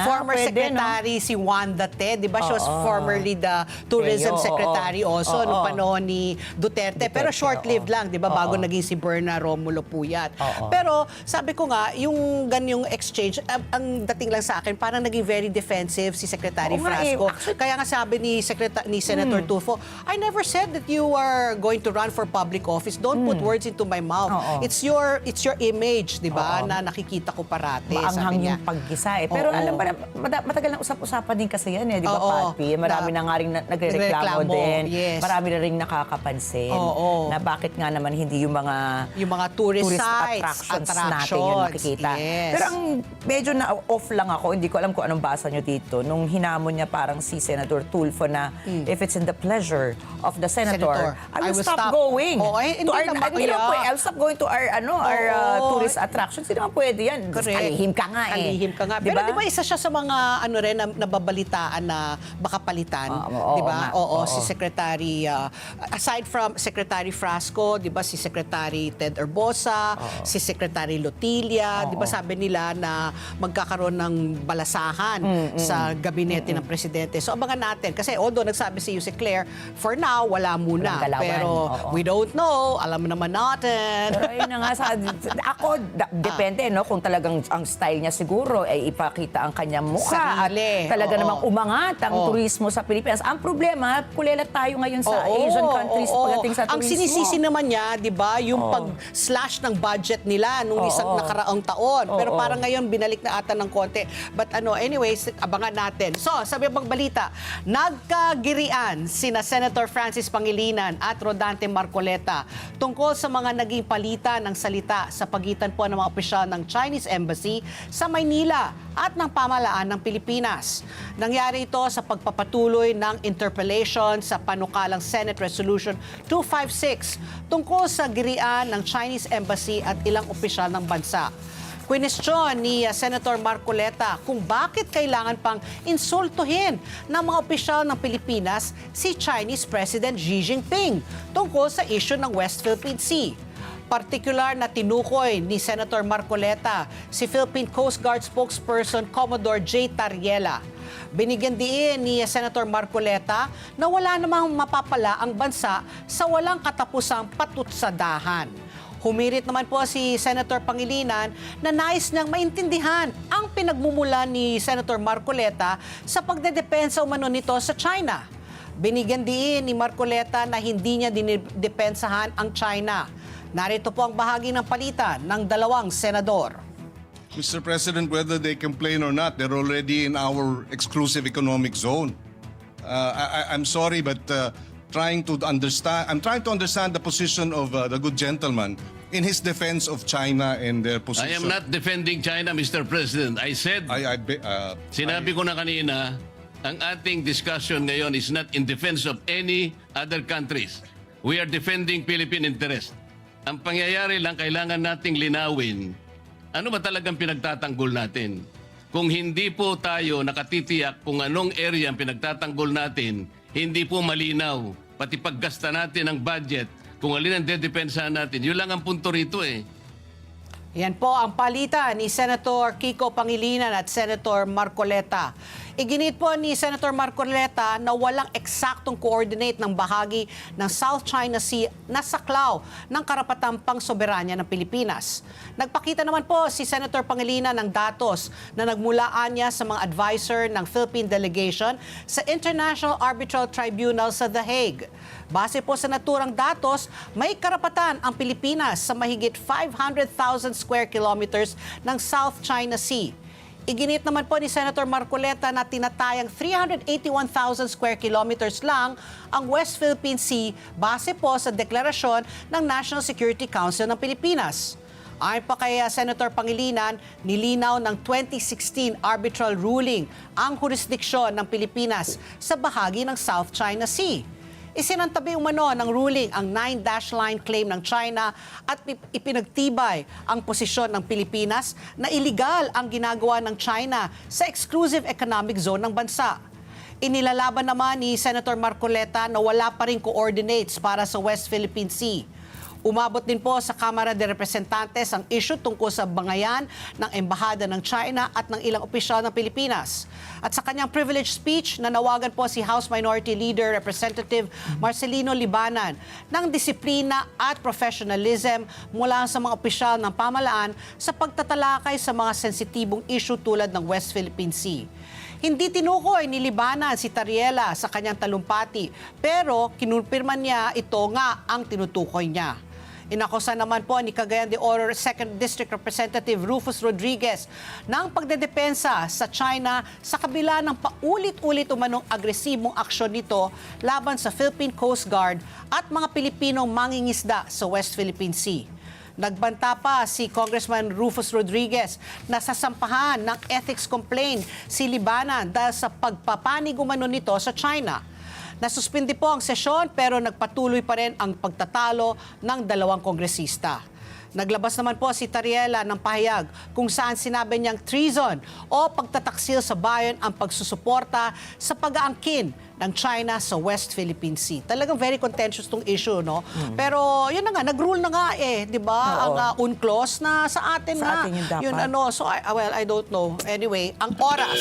former pwede, secretary si Wanda Te, di ba? She was formerly the tourism secretary also nung panahon ni Duterte. Pero short-lived lang, di ba? Bago naging si Berna Romulo Puyat. Pero sabi ko nga, yung ganyong exchange, ang dating lang sa akin, parang naging very defensive si Secretary Frasco. Kaya nga sabi ni Senator Tulfo, I never said that you are going to run for public office. Don't put words into my mouth. It's your image, di ba, na nakikita ko parati. Maanghang sabi niya. yung paggisa eh. Pero alam ba, matagal na usap-usapan din kasi yan eh, di ba, Patpi? Marami na nga rin nagreklamo din. Yes. Marami na rin nakakapansin na bakit nga naman hindi yung mga tourist sites, natin yung nakikita. Yes. Pero ang medyo na-off lang ako, hindi ko alam kung anong basa nyo dito, nung hinamon niya parang si Senator Tulfo na if it's in the pleasure of the Senator, I will stop going. I'll stop going to our tourist attractions. Hindi naman pwede yan. Kalihim ka nga eh. Kalihim ka nga. Pero di ba isa siya sa mga nababalitaan na baka palitan? Di ba? Oo, si Secretary, aside from Secretary Frasco, di ba, si Secretary Ted Erbosa, si Secretary Lotilla, 'di ba sabi nila na magkakaroon ng balasahan sa gabinete ng presidente. So abangan natin kasi although nagsabi si Yusek Claire, for now wala muna. Walang galawan. Pero Oo. we don't know, alam naman natin. Pero ayun na nga, ako, depende, no? Kung talagang ang style niya siguro ay ipakita ang kanyang mukha Sarili. at talaga Oo. namang umangat ang turismo sa Pilipinas. Ang problema, kulelat tayo ngayon sa Oo, Asian countries oo. pagdating sa turismo. Ang sinisisi naman niya, 'di ba, yung pag-slash ng budget nila nung isang nakaraang taon. Pero parang ngayon binalik na ata ng konti. But anyways, abangan natin. So, sabi pang balita, nagkagirian sina Senator Francis Pangilinan at Rodante Marcoleta tungkol sa mga naging palitan ng salita sa pagitan po ng mga opisyal ng Chinese Embassy sa Maynila at ng pamahalaan ng Pilipinas. Nangyari ito sa pagpapatuloy ng interpellation sa panukalang Senate Resolution 256 tungkol sa girian ng Chinese Embassy at ilang opisyal ng bansa. Kwinestyon ni Senator Marcoleta kung bakit kailangan pang insultuhin ng mga opisyal ng Pilipinas si Chinese President Xi Jinping tungkol sa issue ng West Philippine Sea. Partikular na tinukoy ni Senator Marcoleta si Philippine Coast Guard spokesperson Commodore J. Tariela. Binigyan diin ni Senator Marcoleta na wala namang mapapala ang bansa sa walang katapusang patutsadahan. Humirit naman po si Senator Pangilinan na nais niyang maintindihan ang pinagmumula ni Senator Marcoleta sa pagdedepensa umano nito sa China. Binigyan diin ni Marcoleta na hindi niya dinidepensahan ang China. Narito po ang bahagi ng palitan ng dalawang senador. Mr. President, whether they complain or not, they're already in our exclusive economic zone. I'm sorry, but I'm trying to understand the position of the good gentleman in his defense of China and their position. I am not defending China, Mr. President. I said, sinabi ko na kanina, ang ating discussion ngayon is not in defense of any other countries. We are defending Philippine interest. Ang pangyayari lang, kailangan nating linawin, ano ba talagang pinagtatanggol natin? Kung hindi po tayo nakatitiyak kung anong area ang pinagtatanggol natin, hindi po malinaw. Pati paggasta natin ng budget, kung alin ang dedepensahan natin, yun lang ang punto rito eh. Yan po ang palitan ni Senator Kiko Pangilinan at Senator Marcoleta. Iginit po ni Senator Marcoleta na walang eksaktong coordinate ng bahagi ng South China Sea na saklaw ng karapatang pangsoberanya ng Pilipinas. Nagpakita naman po si Senator Pangilinan ng datos na nagmulaan niya sa mga advisor ng Philippine Delegation sa International Arbitral Tribunal sa The Hague. Base po sa naturang datos, may karapatan ang Pilipinas sa mahigit 500,000 square kilometers ng South China Sea. Iginit naman po ni Senator Marcoleta na tinatayang 381,000 square kilometers lang ang West Philippine Sea base po sa deklarasyon ng National Security Council ng Pilipinas. Ayon pa kay Senator Pangilinan, nilinaw ng 2016 arbitral ruling ang jurisdiksyon ng Pilipinas sa bahagi ng South China Sea. Isinantabi umano ng ruling ang 9-dash line claim ng China at ipinagtibay ang posisyon ng Pilipinas na iligal ang ginagawa ng China sa exclusive economic zone ng bansa. Inilalaban naman ni Senator Marcoleta na wala pa rin coordinates para sa West Philippine Sea. Umabot din po sa Kamara de Representantes ang issue tungkol sa bangayan ng Embahada ng China at ng ilang opisyal ng Pilipinas. At sa kanyang privilege speech, nanawagan po si House Minority Leader Representative Marcelino Libanan ng disiplina at professionalism mula sa mga opisyal ng pamahalaan sa pagtatalakay sa mga sensitibong issue tulad ng West Philippine Sea. Hindi tinukoy ni Libanan si Tariela sa kanyang talumpati, pero kinulpirman niya ito nga ang tinutukoy niya. Inakusa naman po ni Cagayan de Oro 2nd District Representative Rufus Rodriguez ng pagdedepensa sa China sa kabila ng paulit-ulit umanong agresibong aksyon nito laban sa Philippine Coast Guard at mga Pilipinong mangingisda sa West Philippine Sea. Nagbanta pa si Congressman Rufus Rodriguez na sasampahan ng ethics complaint si Libanan dahil sa pagpapanig umano nito sa China. Nasuspindi po ang sesyon pero nagpatuloy pa rin ang pagtatalo ng dalawang kongresista. Naglabas naman po si Tariela ng pahayag kung saan sinabi niyang treason o pagtataksil sa bayan ang pagsusuporta sa pag-aangkin ng China sa West Philippine Sea. Talagang very contentious tong issue, no? Pero yun na nga, nag-rule na nga di ba? Ang UNCLOS na sa atin Sa na. atin yung dapat. Yun so I don't know. Anyway, ang oras,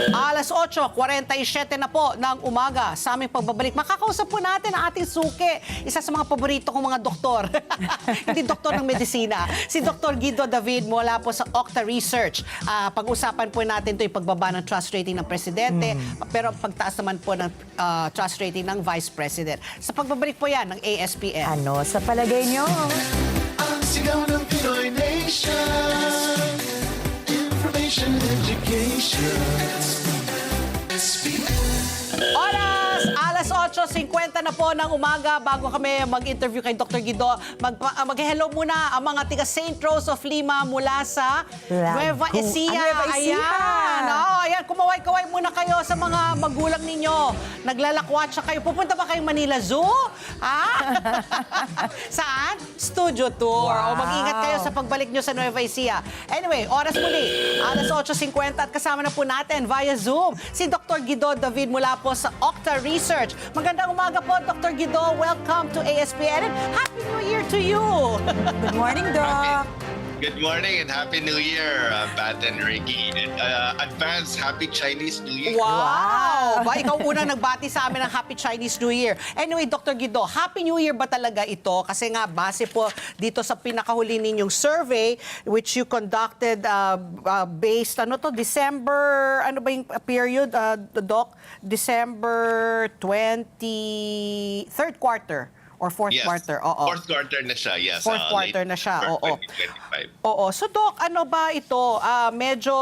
alas 8:47 na po ng umaga sa aming pagbabalik. Makakausap po natin ang ating suki, isa sa mga paborito kong mga doktor. Hindi doktor ng medisina. Si Dr. Guido David mula po sa Octa Research. Pag-usapan po natin ito yung pagbaba ng trust rating ng presidente, pero pagtaas naman po ng trust rating ng vice president. Sa pagbabalik po yan ng ASPN. Ano sa palagay nyo? Ang sigaw ng Pinoy Nation. Information and education. Oras! Alas 8:50 na po ng umaga. Bago kami mag-interview kay Dr. Guido, mag-hello muna ang mga tiga St. Rose of Lima mula sa Nueva Ecija. Nueva Ecija. Ayan. Ayan, kumaway-kaway muna kayo sa mga magulang ninyo. Naglalakwatsa kayo. Pupunta ba kayong Manila Zoo? Saan? Studio tour. Wow. Mag-ingat kayo sa pagbalik nyo sa Nueva Ecija. Anyway, oras muli. Alas 8:50 at kasama na po natin via Zoom si Dr. Guido David mula po sa Octa Research. Magandang umaga po, Dr. Guido. Welcome to ASPN and Happy New Year to you! Good morning, Doc. Good morning and Happy New Year, Pat and Ricky. Advance Happy Chinese New Year. Wow! Ba, ikaw unang nagbati sa amin ng Happy Chinese New Year. Anyway, Dr. Guido, Happy New Year ba talaga ito? Kasi nga, base po dito sa pinakahuli ninyong survey, which you conducted based, December, ano ba yung period, Doc? December 3rd quarter. Or fourth quarter, oo. Fourth quarter na siya, yes. Fourth quarter na siya, oo. 2025. Oo. So, Doc, ano ba ito? Medyo,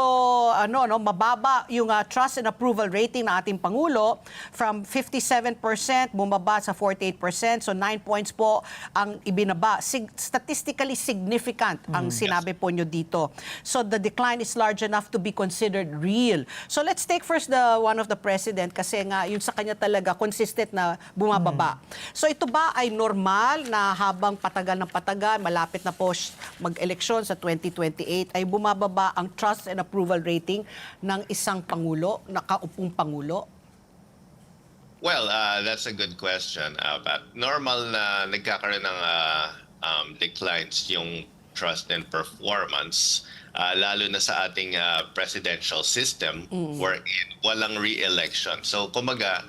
mababa yung trust and approval rating ng ating Pangulo. From 57%, bumaba sa 48%. So, 9 points po ang ibinaba. Statistically significant ang sinabi po nyo dito. So, the decline is large enough to be considered real. So, let's take first the one of the president kasi nga, yun sa kanya talaga, consistent na bumababa. So, ito ba ay normal na habang patagal ng patagal, malapit na po mag-eleksyon sa 2028, ay bumababa ang trust and approval rating ng isang Pangulo, nakaupong Pangulo? Well, that's a good question, Pat. Normal na nagkakaroon ng declines yung trust and performance, lalo na sa ating presidential system wherein walang re-election. So, kumaga,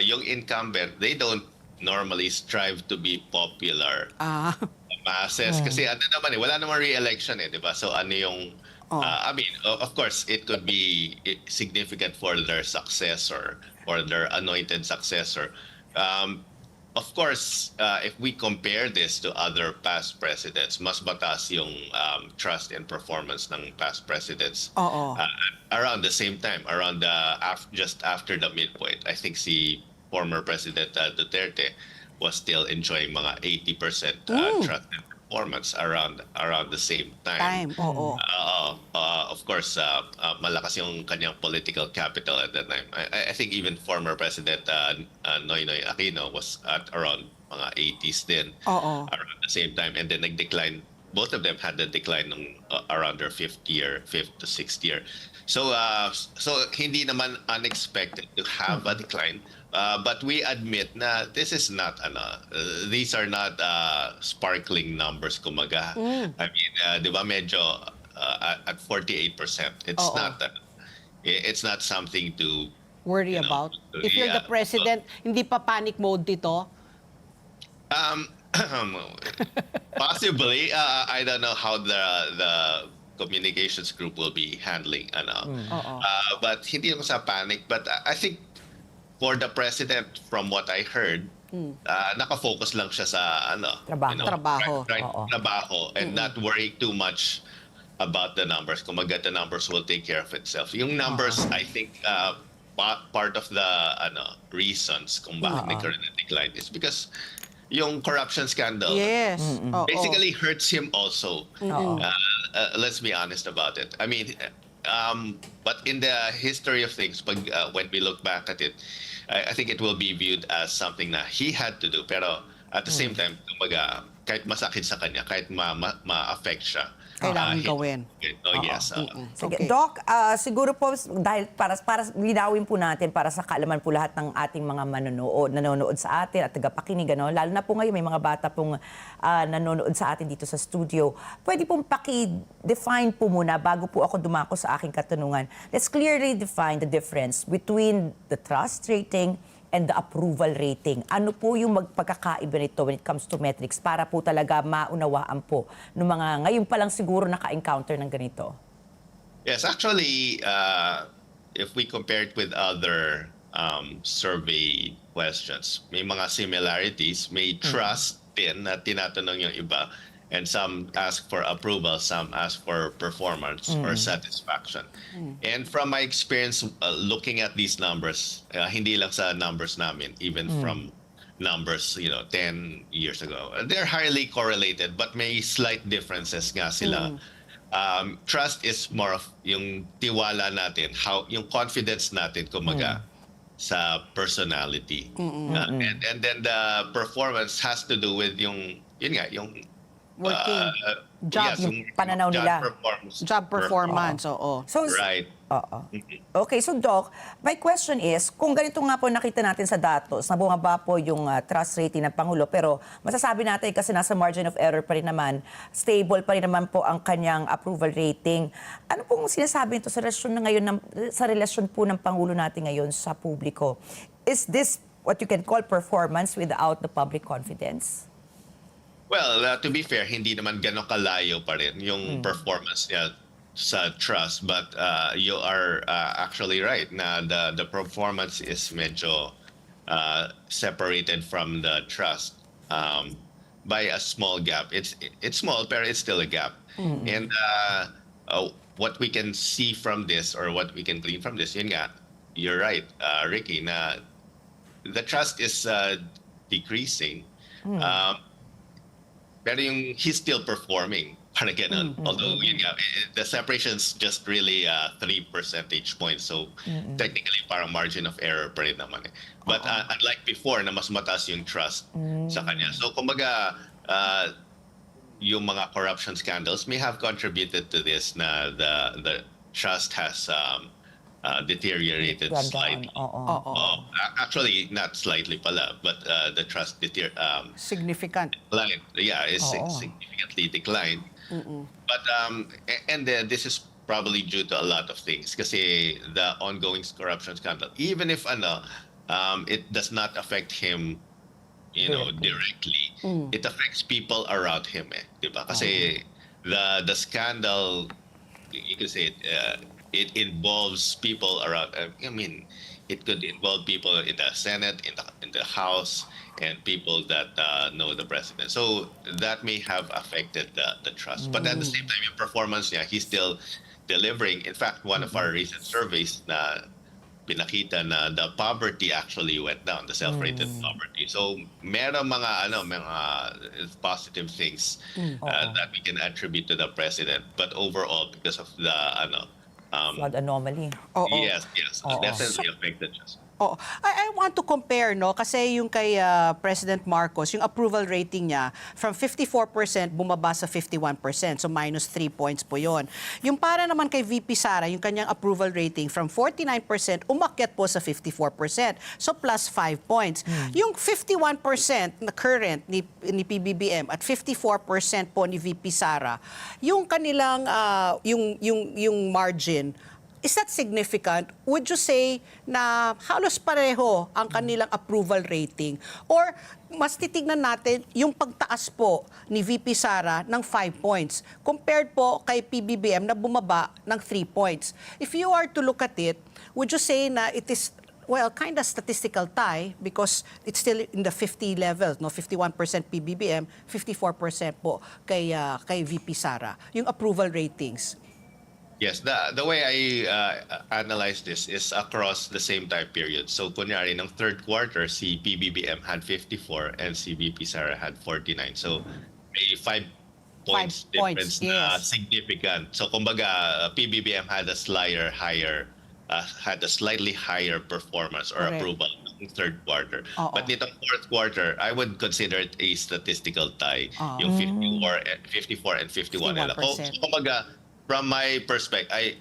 yung incumbent, they don't normally strive to be popular. Masses. Kasi ano naman wala namang re-election di ba? So ano yung, I mean, of course, it could be significant for their successor or their anointed successor. Of course, if we compare this to other past presidents, mas mataas yung trust and performance ng past presidents. Around the same time, around just after the midpoint. I think si former President Duterte was still enjoying mga 80% trust and performance around the same time. Of course, malakas yung kanyang political capital at that time. I think even former President Noynoy Aquino was at around mga 80s din around the same time, and then nag-decline. Both of them had a decline around their fifth to sixth year. So hindi naman unexpected to have a decline. But we admit na this is not these are not sparkling numbers kumaga. I mean, 'di ba medyo at 48%. It's not something to worry about. If you're the president, hindi pa panic mode dito? Possibly. I don't know how the communications group will be handling but hindi naman sa panic, but I think for the president, from what I heard, nakafocus lang siya sa trabaho. Trabaho and not worrying too much about the numbers. Kumaga, the numbers will take care of itself. Yung numbers, I think part of the reasons kung bakit nagkaroon ng decline is because yung corruption scandal basically hurts him also. Let's be honest about it. I mean, but in the history of things, when we look back at it, I think it will be viewed as something na he had to do. Pero at the same time, kumbaga, kahit masakit sa kanya, kahit ma-affect siya, kailangan gawin. Oh, yes. Sige. Okay. Doc, siguro po dahil para linawin po natin para sa kaalaman po lahat ng ating mga nanonood sa atin at tagapakinig, ano, lalo na po ngayon may mga bata pong nanonood sa atin dito sa studio. Pwede pong paki-define po muna bago po ako dumako sa aking katanungan. Let's clearly define the difference between the trust rating and the approval rating. Ano po yung magpagkakaiba nito when it comes to metrics para po talaga maunawaan po ng mga ngayon pa lang siguro naka-encounter ng ganito? Yes, actually, if we compare it with other survey questions, may mga similarities, may trust din na tinatanong yung iba, and some ask for approval, some ask for performance or satisfaction. And from my experience looking at these numbers, hindi lang sa numbers namin, even from numbers 10 years ago, they're highly correlated but may slight differences nga sila. Trust is more of yung tiwala natin, yung confidence natin kumaga sa personality. And then the performance has to do with yung Working. Job. Yung pananaw nila. Job performance, oo. So, Right. Okay, so Doc, my question is, kung ganito nga po nakita natin sa datos, na bumaba po yung trust rating ng Pangulo, pero masasabi natin kasi nasa margin of error pa rin naman, stable pa rin naman po ang kanyang approval rating. Ano pong sinasabi nito sa relasyon na ngayon, sa relasyon po ng Pangulo natin ngayon sa publiko? Is this what you can call performance without the public confidence? Well, to be fair, hindi naman gano'ng kalayo pa rin yung performance niya sa trust. But you are actually right na the performance is medyo separated from the trust by a small gap. It's small, pero it's still a gap. And what we can see from this, or what we can glean from this, yun nga, you're right, Ricky, na the trust is decreasing. Pero yung he's still performing, parang ganun. Although yun nga, the separation's just really 3 percentage points. So technically parang margin of error pa rin naman. But unlike before na mas mataas yung trust sa kanya. So kumbaga, yung mga corruption scandals may have contributed to this na the trust has deteriorated slightly. Actually, not slightly pala, but the trust Significant. declined. Yeah, it's significantly declined. But and this is probably due to a lot of things. Kasi the ongoing corruption scandal, even if it does not affect him, directly, it affects people around him. Diba? Kasi the scandal, you can say it involves people around. I mean, it could involve people in the Senate, in the House, and people that know the president. So that may have affected the trust. But at the same time, yung performance niya, he's still delivering. In fact, one of our recent surveys na pinakita na the poverty actually went down, the self-rated poverty. So meron mga positive things that we can attribute to the president. But overall, because of the Flood anomaly. Yes, definitely affected us. Oh, I want to compare, no, kasi yung kay President Marcos, yung approval rating niya from 54% bumaba sa 51%, so minus 3 points po yon. Yung para naman kay VP Sara, yung kanyang approval rating from 49% umakyat po sa 54%, so plus 5 points. Yung 51% na current ni PBBM at 54% po ni VP Sara, yung kanilang yung margin, is that significant? Would you say na halos pareho ang kanilang approval rating? Or mas titignan natin yung pagtaas po ni VP Sara ng 5 points compared po kay PBBM na bumaba ng 3 points. If you are to look at it, would you say na it is kind of statistical tie because it's still in the 50 level, no? 51% PBBM, 54% po kay VP Sara. Yung approval ratings. Yes, the way I analyze this is across the same time period. So kunyari, ng third quarter, si PBBM had 54 and si VP Sara had 49. So may 5 points difference na significant. So kumbaga, PBBM had a slightly higher performance or approval third quarter. Oo. But nitong fourth quarter, I would consider it a statistical tie. Yung 54 and 51 nila. 51%. So, kumbaga, from my perspective,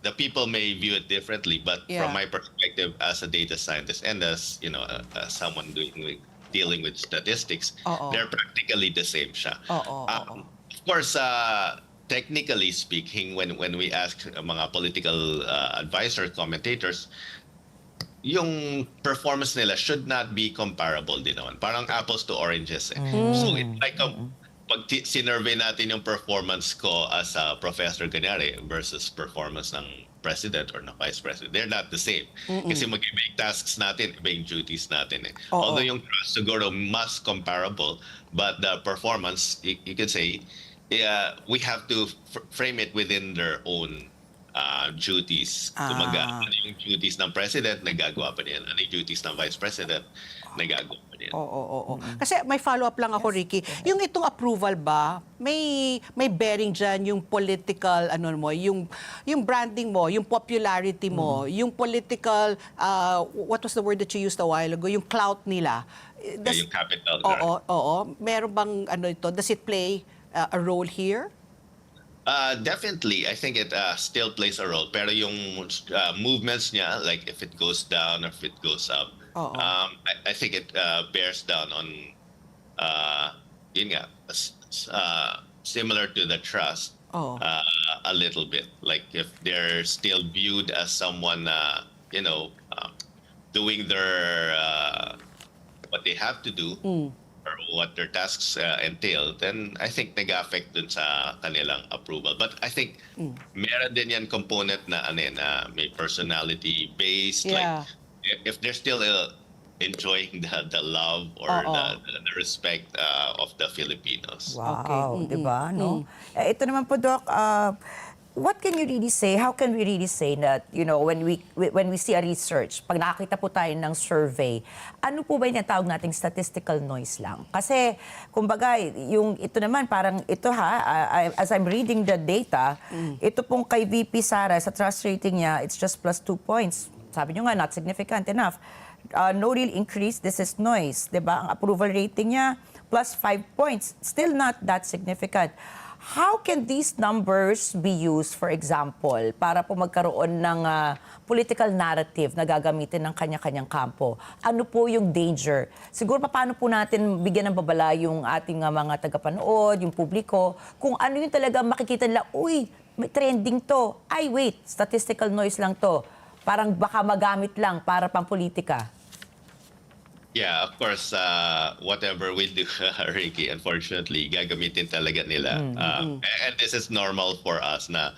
the people may view it differently, but Yeah. from my perspective as a data scientist and as, as someone dealing with statistics, Oo. they're practically the same siya. Oo, Of course, technically speaking, when we ask mga political advisor, commentators, yung performance nila should not be comparable din naman. Parang apples to oranges. So it's like pag sinurvey natin yung performance ko as a professor ganyari versus performance ng president or ng vice president, they're not the same. Kasi mag-iba yung tasks natin, iba yung duties natin. Although yung trust siguro mas comparable, but the performance, you can say, we have to frame it within their own duties. Kumaga, ano yung duties ng president, nagagawa pa din. Ano yung duties ng vice president, nagagawa pa din. Oo. Kasi may follow-up lang ako, Ricky. Yung itong approval ba, may bearing dyan yung political, yung branding mo, yung popularity mo, yung political, what was the word that you used a while ago, yung clout nila. Yung capital. Oo. Meron bang ito? Does it play a role here? Definitely, I think it still plays a role. Pero yung movements niya, like if it goes down or if it goes up, I think it bears down on, yun nga, similar to the trust, a little bit. Like if they're still viewed as someone, doing their, what they have to do, or what their tasks entail, then I think nag-affect dun sa kanilang approval. But I think meron din yan component na may personality based. Yeah. Like if they're still enjoying the love or the respect of the Filipinos. Wow, di ba? No? Ito naman po, Doc, what can you really say? How can we really say that, when we see a research, pag nakakita po tayo ng survey, ano po ba yung tawag nating statistical noise lang? Kasi, kumbaga, ito naman, parang ito as I'm reading the data, ito pong kay VP Sara, sa trust rating niya, it's just plus 2 points. Sabi niyo nga, not significant enough. No real increase, this is noise. Diba? Ang approval rating niya, plus 5 points. Still not that significant. How can these numbers be used, for example, para po magkaroon ng political narrative na gagamitin ng kanya-kanyang kampo? Ano po yung danger? Siguro paano po natin bigyan ng babala yung ating mga tagapanood, yung publiko, kung ano yung talaga makikita nila, uy, may trending to. Ay, wait, statistical noise lang to. Parang baka magamit lang para pang politika. Yeah, of course, whatever we do, Ricky, unfortunately, gagamitin talaga nila. And this is normal for us na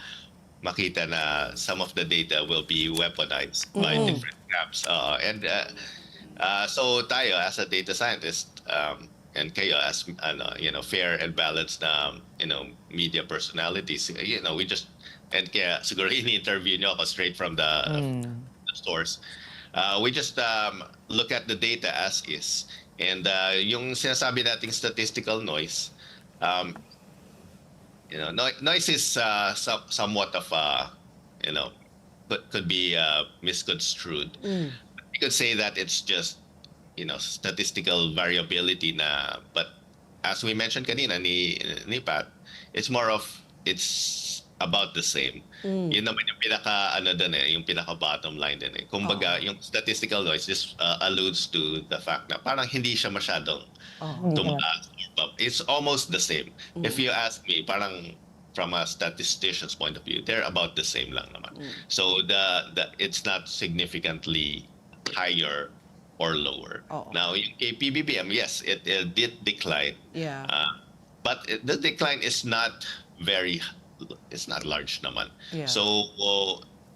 makita na some of the data will be weaponized by different camps. So tayo, as a data scientist, and kayo as fair and balanced media personalities, we just, and kaya siguro ini-interview nyo ako straight from the source. We just look at the data as is. And yung sinasabi nating statistical noise, noise is somewhat of could be misconstrued. You could say that it's just statistical variability na, but as we mentioned kanina ni Pat, it's about the same. Yun naman yung yung pinaka bottom line din eh. Kumbaga, yung statistical noise just alludes to the fact na parang hindi siya masyadong tumaas. It's almost the same. If you ask me, parang from a statistician's point of view, they're about the same lang naman. So it's not significantly higher or lower. Now, yung kay PBBM, yes, it did decline. Yeah. But the decline is not it's not large naman. Yeah. So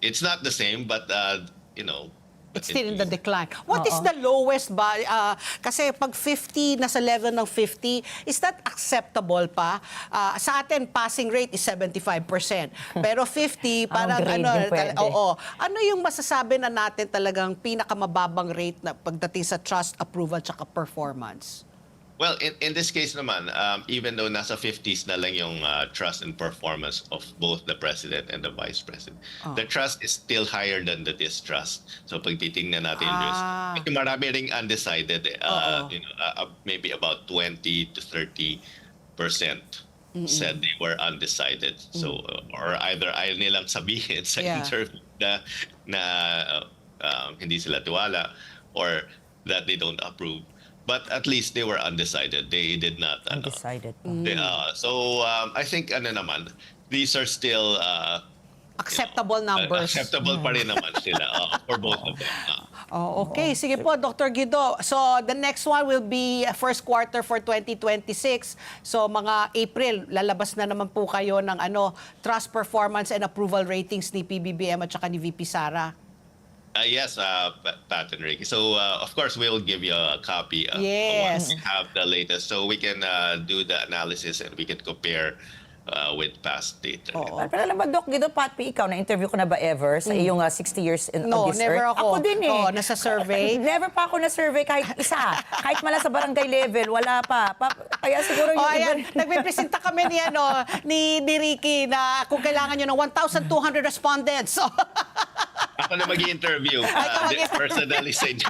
it's not the same, but it's still in the decline. What is the lowest ba? Kasi pag 50, nasa level ng 50, is that acceptable pa? Sa atin, passing rate is 75%. Pero 50, parang ano yung masasabi na natin talagang pinakamababang rate na pagdating sa trust, approval, tsaka performance? Well, in this case naman, even though nasa 50s na lang yung trust and performance of both the president and the vice president, the trust is still higher than the distrust. So pag titingnan natin yung risk, marami ring undecided, maybe about 20 to 30% said they were undecided. So, or either ayaw nilang sabihin sa interview na hindi sila tiwala or that they don't approve. But at least they were undecided. They did not. Undecided. I think naman, these are still Acceptable numbers. acceptable pa rin naman sila for both of them. Okay, sige po, Dr. Guido. So, the next one will be first quarter for 2026. So, mga April, lalabas na naman po kayo ng trust performance and approval ratings ni PBBM at saka ni VP Sara. Yes, Pat and Ricky. So, of course, we'll give you a copy Yes. once we have the latest. So we can do the analysis and we can compare with past data. Pero alam mo, Doc Guido, Pat, ikaw, na-interview ko na ba ever sa iyong 60 years on No, this never earth? ako. Ako din eh. Nasa survey. Never pa ako na-survey kahit isa. Kahit mala sa barangay level, wala pa. Kaya siguro yung Ayan, nagpipresenta kami ni Ricky na kung kailangan nyo ng 1,200 respondents. So, Ako na mag-i-interview personally sa inyo.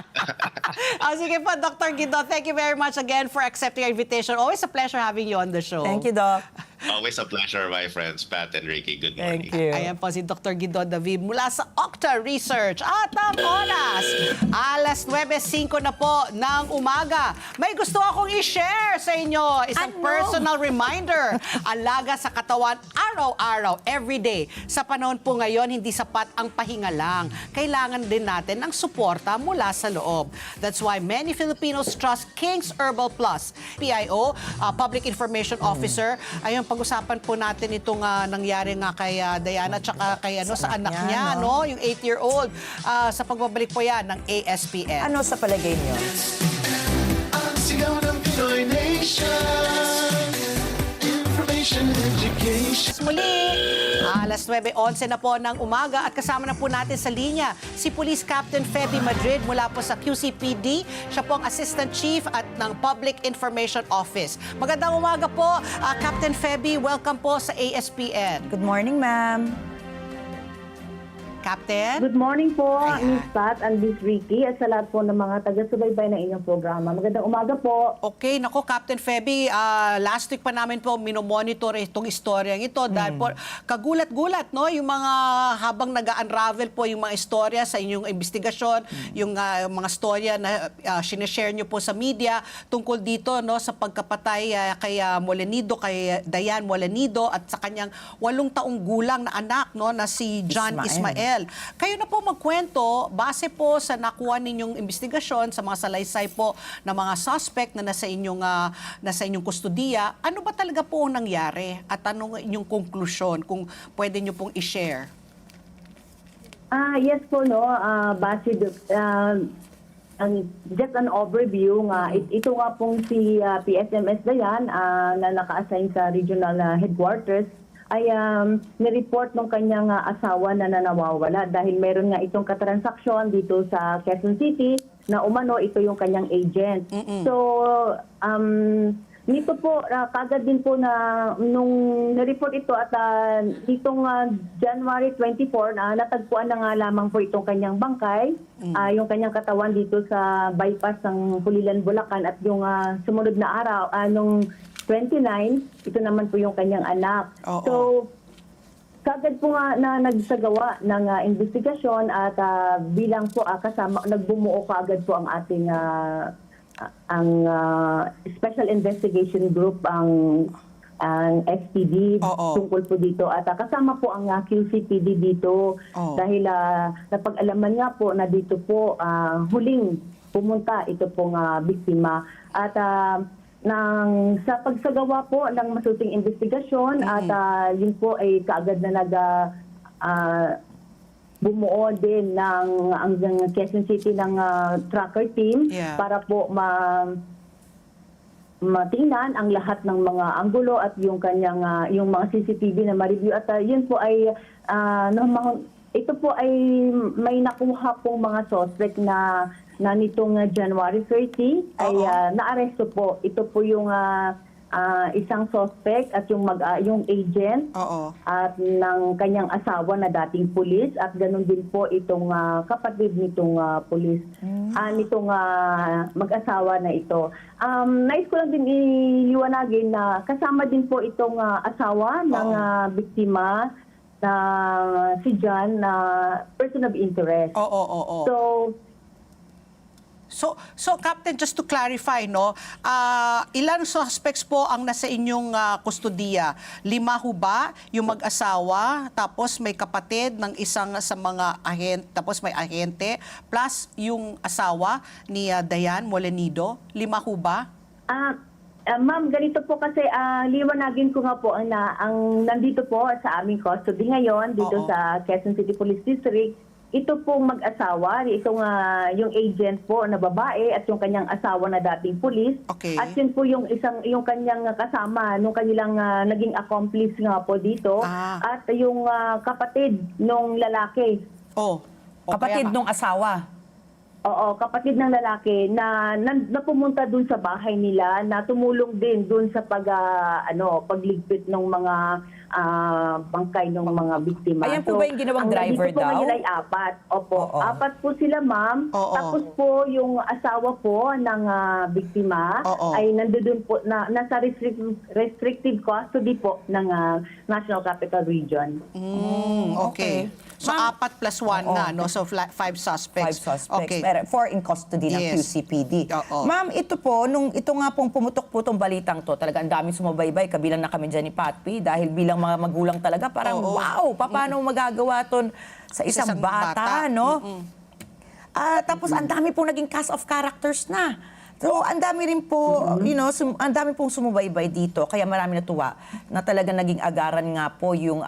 sige po, Dr. Guido, thank you very much again for accepting our invitation. Always a pleasure having you on the show. Thank you, Doc. Always a pleasure, my friends, Pat and Ricky. Good morning. Thank you. Ayan po si Dr. Guido David mula sa Octa Research. At ang oras, alas 9:05 na po ng umaga. May gusto akong i-share sa inyo. Isang personal reminder. Alaga sa katawan araw-araw, everyday. Sa panahon po ngayon, hindi sapat ang pahinga lang. Kailangan din natin ng suporta mula sa loob. That's why many Filipinos trust King's Herbal Plus. PIO, Public Information Officer. Ayun, pag-usapan po natin itong nangyari nga kay Diana at saka kay sa anak niya, yung 8-year-old. Sa pagbabalik po yan ng ASPN. Ano sa palagay niyo? Ang sigaw ng Pinoy Nation. Information and education. Muli, alas 9:11 na po ng umaga at kasama na po natin sa linya si Police Captain Feby Madrid mula po sa QCPD. Siya po ang Assistant Chief at ng Public Information Office. Magandang umaga po, Captain Feby. Welcome po sa ASPN. Good morning, ma'am. Captain? Good morning po, Ayan. Miss Pat and Miss Ricky at sa lahat po ng mga taga-subaybay ng inyong programa. Magandang umaga po. Okay, nako Captain Feby, last week pa namin po minomonitor itong istoryang ito dahil po kagulat-gulat, no? Yung mga habang nag-unravel po yung mga istorya sa inyong investigasyon, yung mga storya na sineshare nyo po sa media tungkol dito, no, sa pagkapatay kay Molenido, kay Diane Molenido at sa kanyang 8 taong gulang na anak, no, na si John Ismael. Kayo na po magkwento base po sa nakuha ninyong investigasyon sa mga salaysay po ng mga suspect na nasa inyong kustudiya. Ano ba talaga po ang nangyari at anong inyong konklusyon kung pwede nyo pong i-share? Yes po, no, base just an overview nga, ito nga pong si PSMS Dayan na naka-assign sa regional headquarters ay nireport ng kanyang asawa na nawawala dahil meron nga itong katransaksyon dito sa Quezon City na umano ito yung kanyang agent. So, nito po, kagad din po na nung nireport ito at ditong January 24 na natagpuan na nga lamang po itong kanyang bangkay, yung kanyang katawan dito sa bypass ng Pulilan, Bulacan at yung sumunod na araw, nung 29, ito naman po yung kanyang anak. So, kagad po nga na nagsagawa ng investigasyon at bilang po kasama, nagbumuo kagad po ang ating Special Investigation Group, ang SPD tungkol po dito. At kasama po ang QCPD dito dahil napag-alaman nga po na dito po huling pumunta ito pong biktima. At sa pagsagawa po ng masuting investigasyon at yun po ay kaagad na bumuo din ng ang Quezon City ng tracker team para po matingnan ang lahat ng mga anggulo at yung kanyang yung mga CCTV na ma-review at yun po ay ito po ay may nakuha pong mga suspect na nitong January 30 ay naaresto po. Ito po yung isang suspect at yung agent at ng kanyang asawa na dating pulis at ganun din po itong kapatid nitong pulis, nitong mag-asawa na ito. Nais ko lang din iliwanagin na kasama din po itong asawa ng biktima na si John na person of interest. So Captain, just to clarify, no, ilan suspects po ang nasa inyong kustodiya? 5 ho ba yung mag-asawa, tapos may kapatid ng isang sa mga ahente, tapos may ahente, plus yung asawa ni Diane Molenido? 5 ho ba? Ma'am, ganito po kasi liwanagin ko nga po ang nandito po sa aming custody ngayon dito sa Quezon City Police District. Ito pong mag-asawa, itong yung agent po na babae at yung kanyang asawa na dating pulis. At yun po yung kanyang kasama nung kanilang naging accomplice nga po dito at yung kapatid nung lalaki. Kapatid nung asawa. Oo, kapatid ng lalaki na pumunta dun sa bahay nila na tumulong din dun sa pagligpit ng mga bangkay ng mga biktima. Ayan po ba yung ginawang driver dito po daw? ngayon ay 4. Opo, 4 po sila, ma'am. Tapos po yung asawa po ng biktima ay nandoon po nasa restrictive custody po ng National Capital Region. Okay. So 4 plus 1 na, no? So 5 suspects. 5 suspects. Okay. Pero 4 in custody ng QCPD. Ma'am, ito nga pong pumutok po itong balitang to. Talaga ang daming sumabaybay. Kabilang na kami dyan ni Pat P. Dahil bilang mga magulang talaga, parang wow, paano magagawa ton sa isang bata, no? Tapos ang dami pong naging cast of characters na. So, ang dami rin po, ang dami pong sumubaybay dito. Kaya marami natuwa na talaga naging agaran nga po yung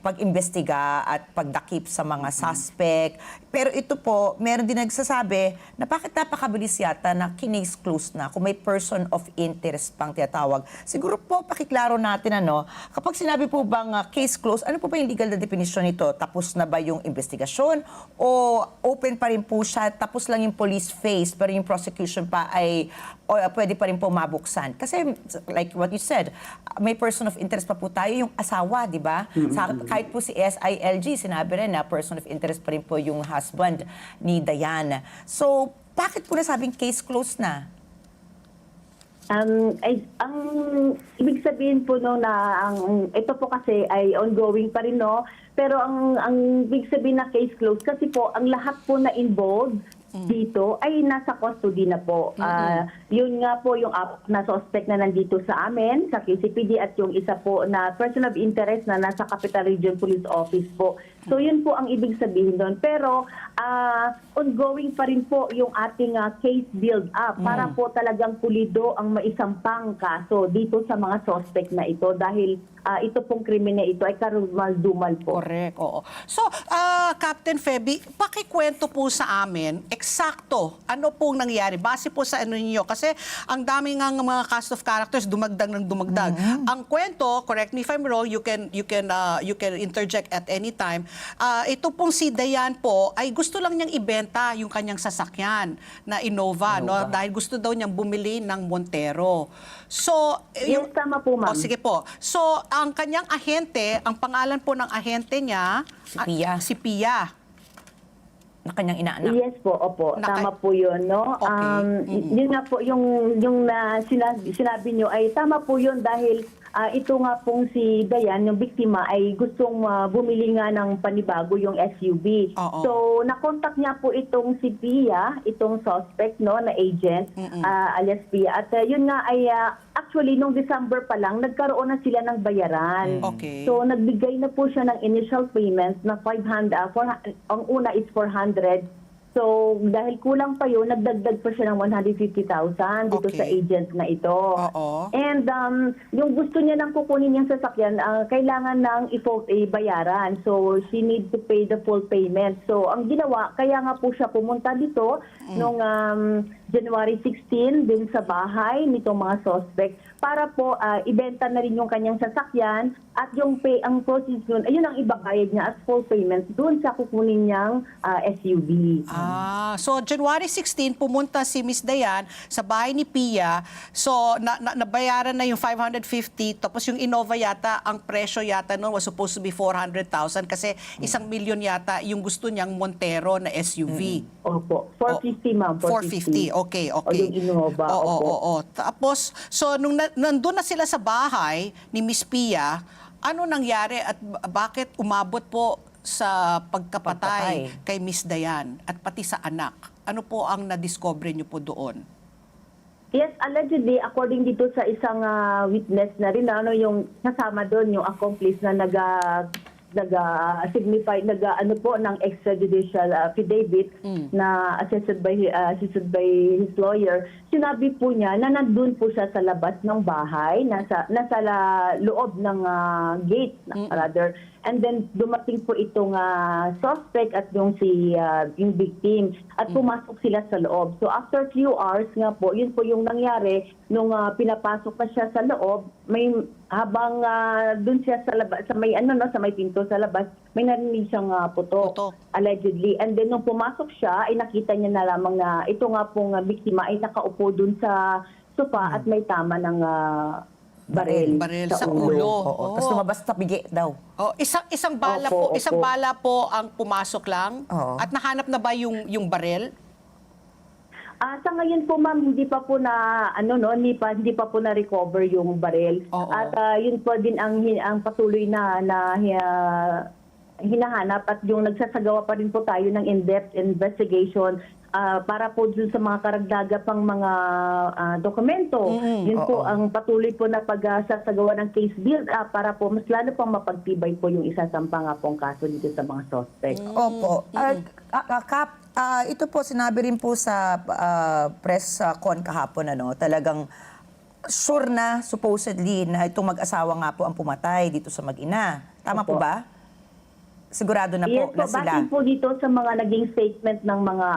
pag-imbestiga at pagdakip sa mga suspect. Pero ito po, meron din nagsasabi na bakit napakabilis yata na kinase close na kung may person of interest pang tinatawag. Siguro po, pakiklaro natin kapag sinabi po bang case close, ano po ba yung legal na definition nito? Tapos na ba yung investigasyon? O open pa rin po siya, tapos lang yung police phase, pero yung prosecution pa ay pwede pa rin po mabuksan. Kasi like what you said, may person of interest pa po tayo, yung asawa, di ba? Kahit po si SILG, sinabi rin na person of interest pa rin po yung husband ni Diane. So, bakit po nasabing case closed na? Ang ibig sabihin po ito po kasi ay ongoing pa rin, no? Pero ang ibig sabihin na case closed kasi po ang lahat po na involved dito ay nasa custody na po. Yun nga po yung na suspect na nandito sa amin, sa QCPD, at yung isa po na person of interest na nasa Capital Region Police Office po. So yun po ang ibig sabihin doon. Pero ongoing pa rin po yung ating case build-up para po talagang pulido ang maisampang kaso dito sa mga suspect na ito dahil ito pong krimen na ito ay karumal-dumal po. Correct, oo. So, Captain Feby, pakikwento po sa amin, eksakto, ano pong nangyari? Base po sa ano ninyo. Kasi ang dami nga ng mga cast of characters, dumagdag ng dumagdag. Ang kwento, correct me if I'm wrong, you can interject at any time. Ito pong si Diane po, ay gusto lang niyang ibenta yung kanyang sasakyan na Innova. No? Dahil gusto daw niyang bumili ng Montero. So, Yes, tama po, ma'am. sige po. So, ang kanyang ahente, ang pangalan po ng ahente niya, si Pia. Na kanyang inaanak. Yes po, opo. Tama po yun, no? Okay. Yun nga po, yung sinabi nyo ay tama po yun dahil ito nga pong si Diane, yung biktima, ay gustong bumili nga ng panibago yung SUV. So, nakontak niya po itong si Pia, itong suspect, no, na agent, alias Pia. At yun nga ay, actually, nung December pa lang, nagkaroon na sila ng bayaran. So, nagbigay na po siya ng initial payments na 500, ang una is 400. So, dahil kulang pa yun, nagdagdag pa siya ng 150,000 dito sa agent na ito. And yung gusto niya nang kukunin niyang sasakyan, kailangan ng bayaran. So, she needs to pay the full payment. So, ang ginawa, kaya nga po siya pumunta dito nung January 16 din sa bahay nitong mga suspect para po ibenta na rin yung kanyang sasakyan at yung ang proceeds nun, ayun ang ibabayad niya as full payment doon sa kukunin niyang SUV. So January 16, pumunta si Miss Dayan sa bahay ni Pia. So nabayaran na yung 550, tapos yung Innova yata, ang presyo yata noon was supposed to be 400,000 kasi 1 milyon yata yung gusto niyang Montero na SUV. Opo, 450 ma'am. 450. Okay. O yung Innova. Oo. Tapos, so nung nandun na sila sa bahay ni Miss Pia, ano nangyari at bakit umabot po sa pagkapatay kay Miss Dayan at pati sa anak? Ano po ang na-discover niyo po doon? Yes, allegedly, according dito sa isang witness na rin, yung kasama doon, yung accomplice na signify ng extrajudicial affidavit na assisted by his lawyer. Sinabi po niya na nandun po siya sa labas ng bahay, nasa loob ng gate rather. And then dumating po itong suspect at yung victim at pumasok sila sa loob. So after few hours nga po, yun po yung nangyari nung pinapasok na siya sa loob, habang dun siya sa labas, sa may pinto sa labas, may narinig siyang putok, allegedly. And then nung pumasok siya, ay nakita niya na lamang na ito nga pong biktima ay nakaupo dun sa sofa at may tama ng baril sa ulo. Tapos lumabas sa pigi daw. Isang bala po ang pumasok lang. At nahanap na ba yung baril? Sa ngayon po ma'am, hindi pa po na recover yung baril. At yun po din ang patuloy na hinahanap at yung nagsasagawa pa rin po tayo ng in-depth investigation para po dun sa mga karagdaga pang mga dokumento. Yun po ang patuloy po na pagsasagawa ng case build up para po mas lalo pang mapagtibay po yung isasampa nga pong kaso dito sa mga suspect. Opo. Kap, ito po sinabi rin po sa press con kahapon, talagang sure na supposedly na itong mag-asawa nga po ang pumatay dito sa mag-ina. Tama po ba? Sigurado na po na sila. Yes po dito sa mga naging statement ng mga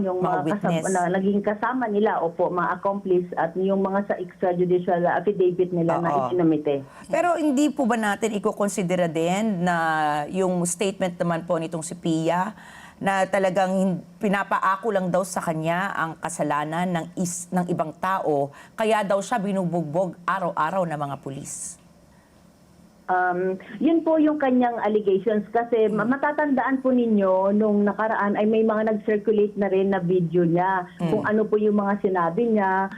yung mga witness na naging kasama nila, mga accomplice at yung mga sa extrajudicial affidavit nila na isinumite. Pero hindi po ba natin iko-considera din na yung statement naman po nitong si Pia na talagang pinapaako lang daw sa kanya ang kasalanan ng ibang tao, kaya daw siya binubugbog araw-araw ng mga pulis? Yun po yung kanyang allegations kasi matatandaan po ninyo nung nakaraan ay may mga nag-circulate na rin na video niya kung ano po yung mga sinabi niya,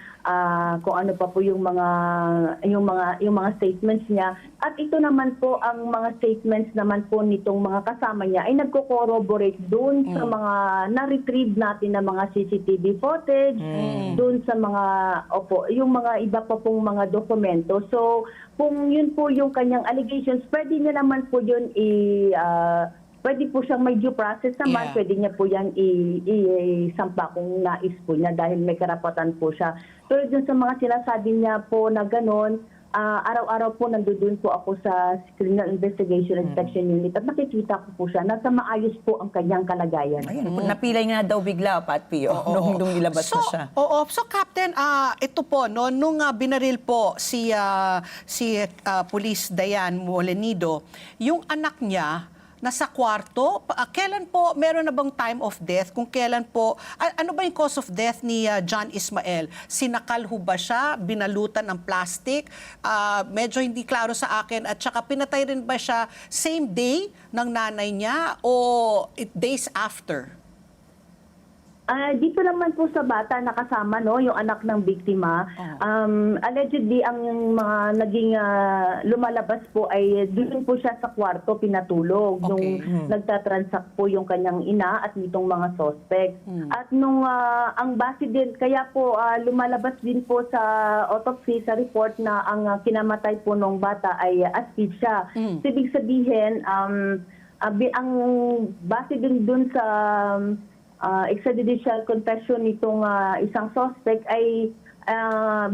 kung ano pa po yung mga statements niya. At ito naman po ang mga statements naman po nitong mga kasama niya ay nagko-corroborate doon sa mga na-retrieve natin na mga CCTV footage, doon sa mga yung mga iba pa pong mga dokumento. So kung yun po yung kanyang allegations, pwede niya naman po yun pwede po siyang may due process naman, pwede niya po yan isampa kung nais po niya dahil may karapatan po siya. Pero dun sa mga sinasabi niya po na gano'n, araw-araw po nandoon po ako sa Criminal Investigation Inspection Unit at nakikita ko po siya nasa maayos po ang kanyang kalagayan. Napilay nga daw bigla, Pat Pio, nung nilabas na siya. So Captain, ito po, nung binaril po si Police Dayan Molenido, yung anak niya, nasa kwarto, kailan po, meron na bang time of death? Kung kailan po, ano ba yung cause of death ni John Ismael? Sinakal ho ba siya? Binalutan ng plastic? Medyo hindi klaro sa akin. At saka pinatay rin ba siya same day ng nanay niya o days after? Dito naman po sa bata nakasama yung anak ng biktima. Allegedly ang mga naging lumalabas po ay doon po siya sa kwarto pinatulog nung nagtatransact po yung kanyang ina at nitong mga suspect. At nung ang base din kaya po lumalabas din po sa autopsy sa report na ang kinamatay po ng bata ay asphyxia. Ibig sabihin ang base din doon sa extrajudicial confession nitong isang suspect ay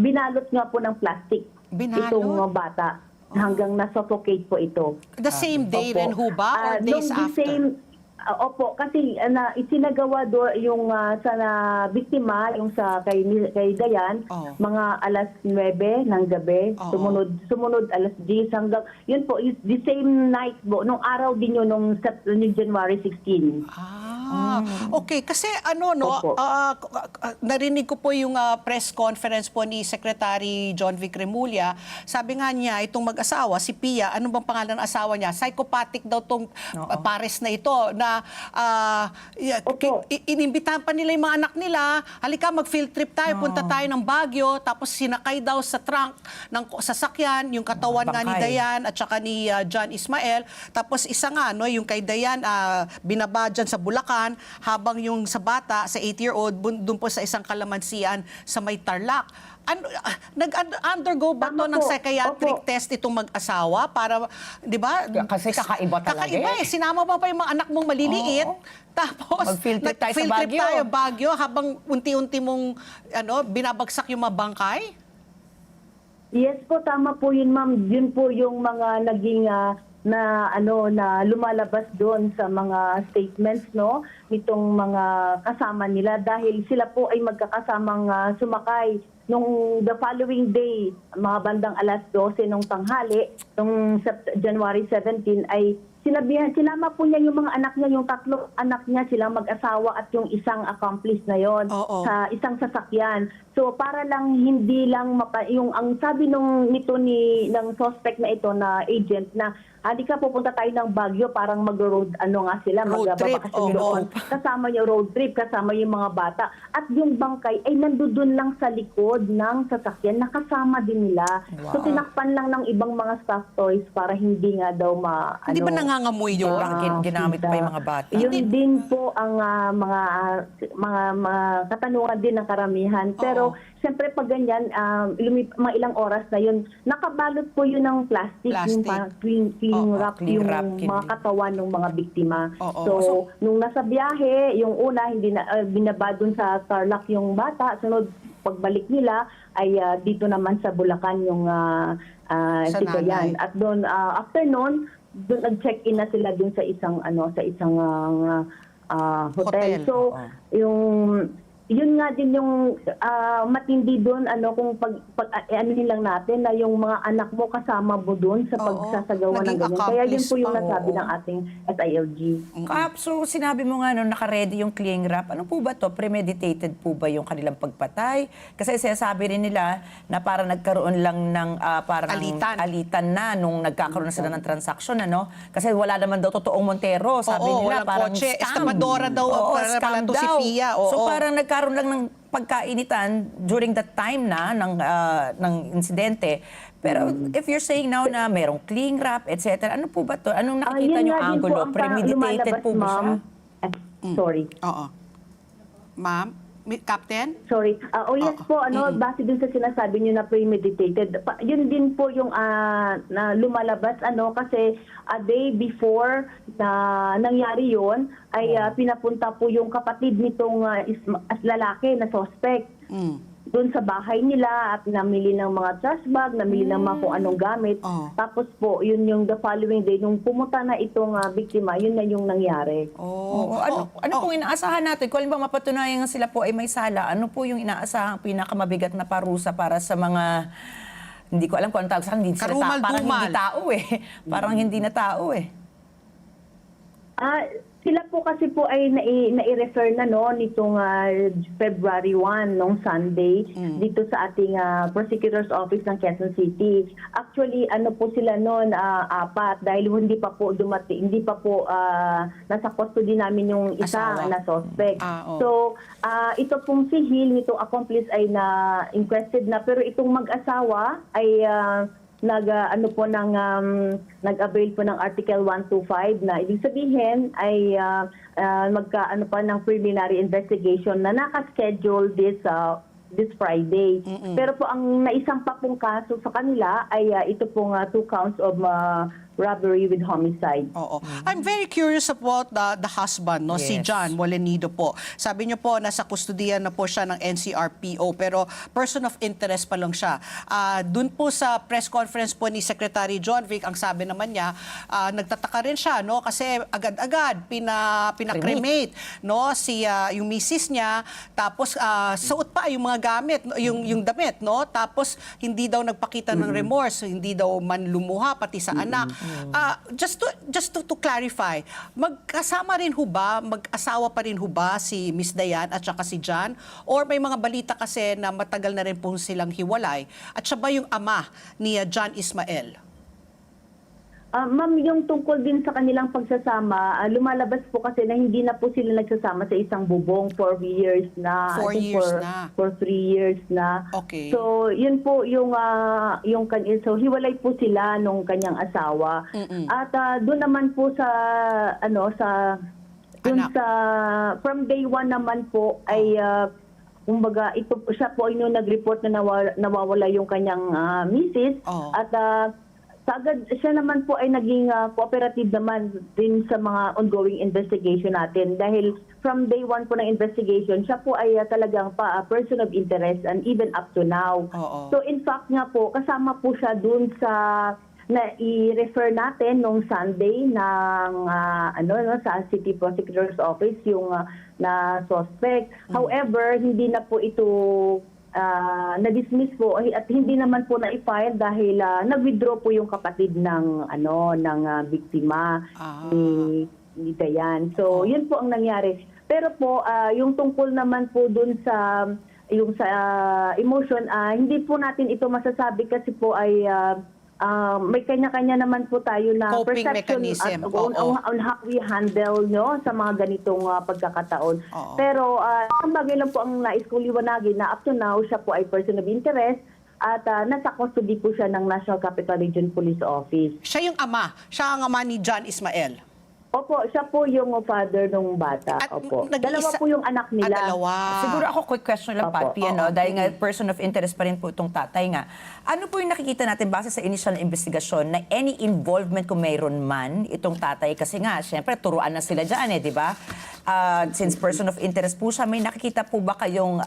binalot nga po ng plastic itong bata hanggang na-suffocate po ito. The same day rin ho ba or days after? Opo, kasi isinagawa do yung sa biktima, yung sa kay Dayan, mga alas 9 ng gabi, sumunod alas 10 hanggang, yun po, the same night po, nung araw din yun, nung January 16. Okay, kasi narinig ko po yung press conference po ni Secretary John Vic Remulla. Sabi nga niya, itong mag-asawa, si Pia, ano bang pangalan ng asawa niya? Psychopathic daw tong pares na ito, na inimbitahan pa nila yung mga anak nila, halika mag-field trip tayo, punta tayo ng Baguio, tapos sinakay daw sa trunk ng sasakyan, yung katawan nga ni Dayan at saka ni John Ismael. Tapos isa nga, yung kay Dayan, binaba dyan sa Bulacan, habang yung sa bata, sa 8-year-old, doon po sa isang kalamansian sa may Tarlac. Nag-undergo ba to ng psychiatric test itong mag-asawa para, di ba? Kasi kakaiba talaga. Kakaiba eh. Sinama pa yung mga anak mong maliliit. Tapos, mag-field trip tayo sa Baguio habang unti-unti mong binabagsak yung mga bangkay? Yes po, tama po yun, ma'am. Yun po yung mga naging na lumalabas doon sa mga statements nitong mga kasama nila, dahil sila po ay magkakasamang sumakay nung the following day, mga bandang alas 12 nung tanghali, nung January 17, ay sinama po niya yung mga anak niya, yung 3 anak niya, silang mag-asawa at yung isang accomplice na yon sa isang sasakyan. So para lang hindi lang yung ang sabi ng suspect na ito na agent na halika pupunta tayo ng Baguio, parang mag-road magbabakasyon doon. Kasama yung road trip, kasama yung mga bata. At yung bangkay ay nandoon lang sa likod ng sasakyan, nakasama din nila. So tinakpan lang ng ibang mga staff toys para hindi nga daw Hindi ba nangangamoy yun? Ginamit pa yung mga bata? Yun din po ang mga katanungan din ng karamihan. Pero siyempre pag ganyan, mga ilang oras na yun, nakabalot po yun ng plastic. Yung cling wrap yung mga katawan ng mga biktima. So, nung nasa biyahe, yung una, hindi na, binaba dun sa Tarlac yung bata. Sunod, pagbalik nila, ay dito naman sa Bulacan yung si Dayan. At doon, after noon, doon nag-check-in na sila dun sa isang hotel. So, yun nga din yung matindi doon, kung anuhin lang natin na yung mga anak mo kasama mo doon sa pagsasagawa ng ganyan. Kaya yun po yung nasabi ng ating SILG. So sinabi mo nga naka-ready yung cling wrap. Ano po ba to? Premeditated po ba yung kanilang pagpatay? Kasi sinasabi rin nila na parang nagkaroon lang ng parang alitan na nung nagkakaroon na sila ng transaction, Kasi wala naman daw totoong Montero. Sabi nila parang kotse. Scam. Estamadora daw. Scam to si daw. Pia. So parang nagkaroon lang ng pagkainitan during that time na ng insidente. Pero if you're saying now na merong cling wrap, etc., ano po ba to? Anong nakikita niyo angulo? Premeditated po ba siya? Sorry. Ma'am? Captain? Sorry. Yes po, base din sa sinasabi niyo na premeditated. Yun din po yung na lumalabas, kasi a day before na nangyari yon ay pinapunta po yung kapatid nitong lalaki na suspect. Doon sa bahay nila at namili ng mga trash bag, namili ng mga kung anong gamit. Tapos po, yun yung the following day, nung pumunta na itong biktima, yun na yung nangyari. Ano pong inaasahan natin? Kung halimbawa mapatunayan sila po ay may sala, ano po yung inaasahang pinakamabigat na parusa para sa mga, hindi ko alam kung anong tawag sa hindi sila parang hindi tao Parang hindi na tao Sila po kasi po ay nai-refer na nitong February 1, nung Sunday, dito sa ating Prosecutor's Office ng Quezon City. Actually, po sila noon, 4, dahil hindi pa po dumating, hindi pa po nasa custody namin yung isa na suspect. So, ito pong si Hill, itong accomplice ay na-inquested na, pero itong mag-asawa ay nag-avail po ng Article 125 na ibig sabihin ay magkaano pa ng preliminary investigation na naka-schedule this Friday. Pero po ang naisampa pong kaso sa kanila ay ito pong 2 counts of robbery with homicide. Oo. I'm very curious about the husband, no, si Yes. John Molenido po. Sabi niyo po nasa kustodiyan na po siya ng NCRPO pero person of interest pa lang siya. Doon po sa press conference po ni Secretary John Vic, ang sabi naman niya, nagtataka rin siya, no, kasi agad-agad pinakremate, no, si yung misis niya, tapos suot pa yung mga gamit, yung damit, no, tapos hindi daw nagpakita ng remorse, hindi daw man lumuha pati sa anak. Just to clarify, magkasama rin ho ba, mag-asawa pa rin ho ba si Miss Dayan at saka si John? Or may mga balita kasi na matagal na rin po silang hiwalay? At siya ba yung ama ni John Ismael? Ma'am, yung tungkol din sa kanilang pagsasama, lumalabas po kasi na hindi na po sila nagsasama sa isang bubong for years na. 4 years na. For 3 years na. Okay. So, yun po yung so hiwalay po sila nung kanyang asawa. At doon naman po sa from day one naman po ay kumbaga ito siya po ay nung nag-report na nawawala yung kanyang misis at sagad siya naman po ay naging cooperative naman din sa mga ongoing investigation natin dahil from day one po ng investigation siya po ay talagang person of interest and even up to now. So in fact nga po kasama po siya dun sa na i-refer natin nung Sunday ng sa City Prosecutor's Office yung na suspect. However, hindi na po ito na-dismiss po at hindi naman po na-file dahil nag-withdraw po yung kapatid ng biktima ni Dayan. So, yun po ang nangyari. Pero po yung tungkol naman po dun sa emotion, hindi po natin ito masasabi kasi po ay may kanya-kanya naman po tayo na coping perception mechanism. on how we handle sa mga ganitong pagkakataon. Pero ang bagay lang po ang nais kong liwanagin na up to now siya po ay person of interest at nasa custody po siya ng National Capital Region Police Office. Siya yung ama. Siya ang ama ni John Ismael. Opo, siya po yung father ng bata. Opo. Dalawa po yung anak nila. Dalawa. Siguro ako, quick question lang, Patty, dahil nga person of interest pa rin po itong tatay nga. Ano po yung nakikita natin base sa initial investigasyon na any involvement kung mayroon man itong tatay? Kasi nga, syempre, turuan na sila dyan di ba? Since person of interest po siya, may nakikita po ba kayong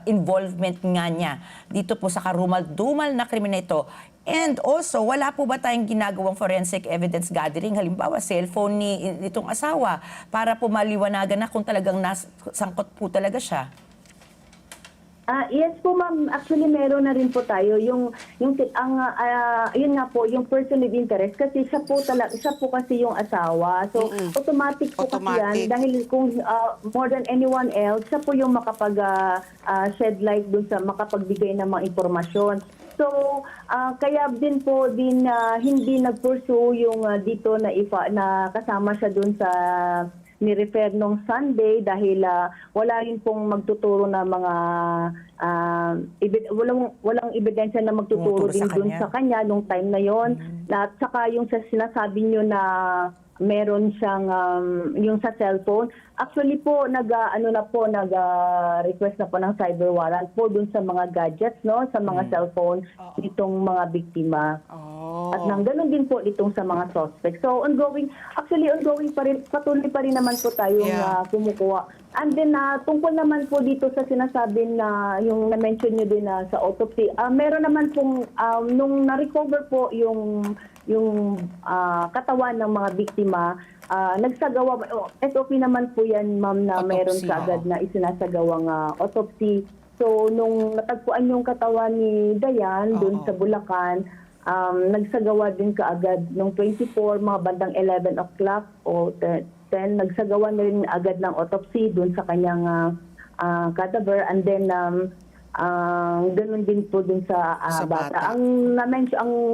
involvement nga niya dito po sa karumal-dumal na krimen na ito? And also, wala po ba tayong ginagawang forensic evidence gathering, halimbawa cellphone nitong asawa, para po maliwanagan na kung talagang sangkot po talaga siya? Yes po ma'am, actually meron na rin po tayo yung yun nga po yung person of interest kasi siya po kasi yung asawa. So automatic po kasi yan dahil kung more than anyone else siya po yung makapag shed light dun sa makapagbigay ng mga impormasyon. So kaya din hindi nag-pursue yung dito na kasama siya dun sa ni-refer nung Sunday dahil wala rin pong magtuturo na mga walang ebidensya na magtuturo din dun sa kanya nung time na yon. At saka yung sinasabi nyo na meron siyang yung sa cellphone. Actually po nag-request na po ng cyber warrant po dun sa mga gadgets sa mga cellphone nitong mga biktima. At nang ganun din po itong sa mga suspect. So ongoing pa rin, patuloy pa rin naman po tayong kumukuha. And then tungkol naman po dito sa sinasabi na yung na-mention nyo din sa autopsy, meron naman pong nung na-recover po yung katawan ng mga biktima, nagsagawa, SOP naman po yan ma'am na autopsy, meron kaagad na isinasagawang autopsy. So nung natagpuan yung katawan ni Dayan dun sa Bulacan, nagsagawa din kaagad nung 24, mga bandang 11 o'clock o 10, nagsagawa na rin agad ng autopsy dun sa kanyang cadaver and then ganun din po dun sa bata. Ang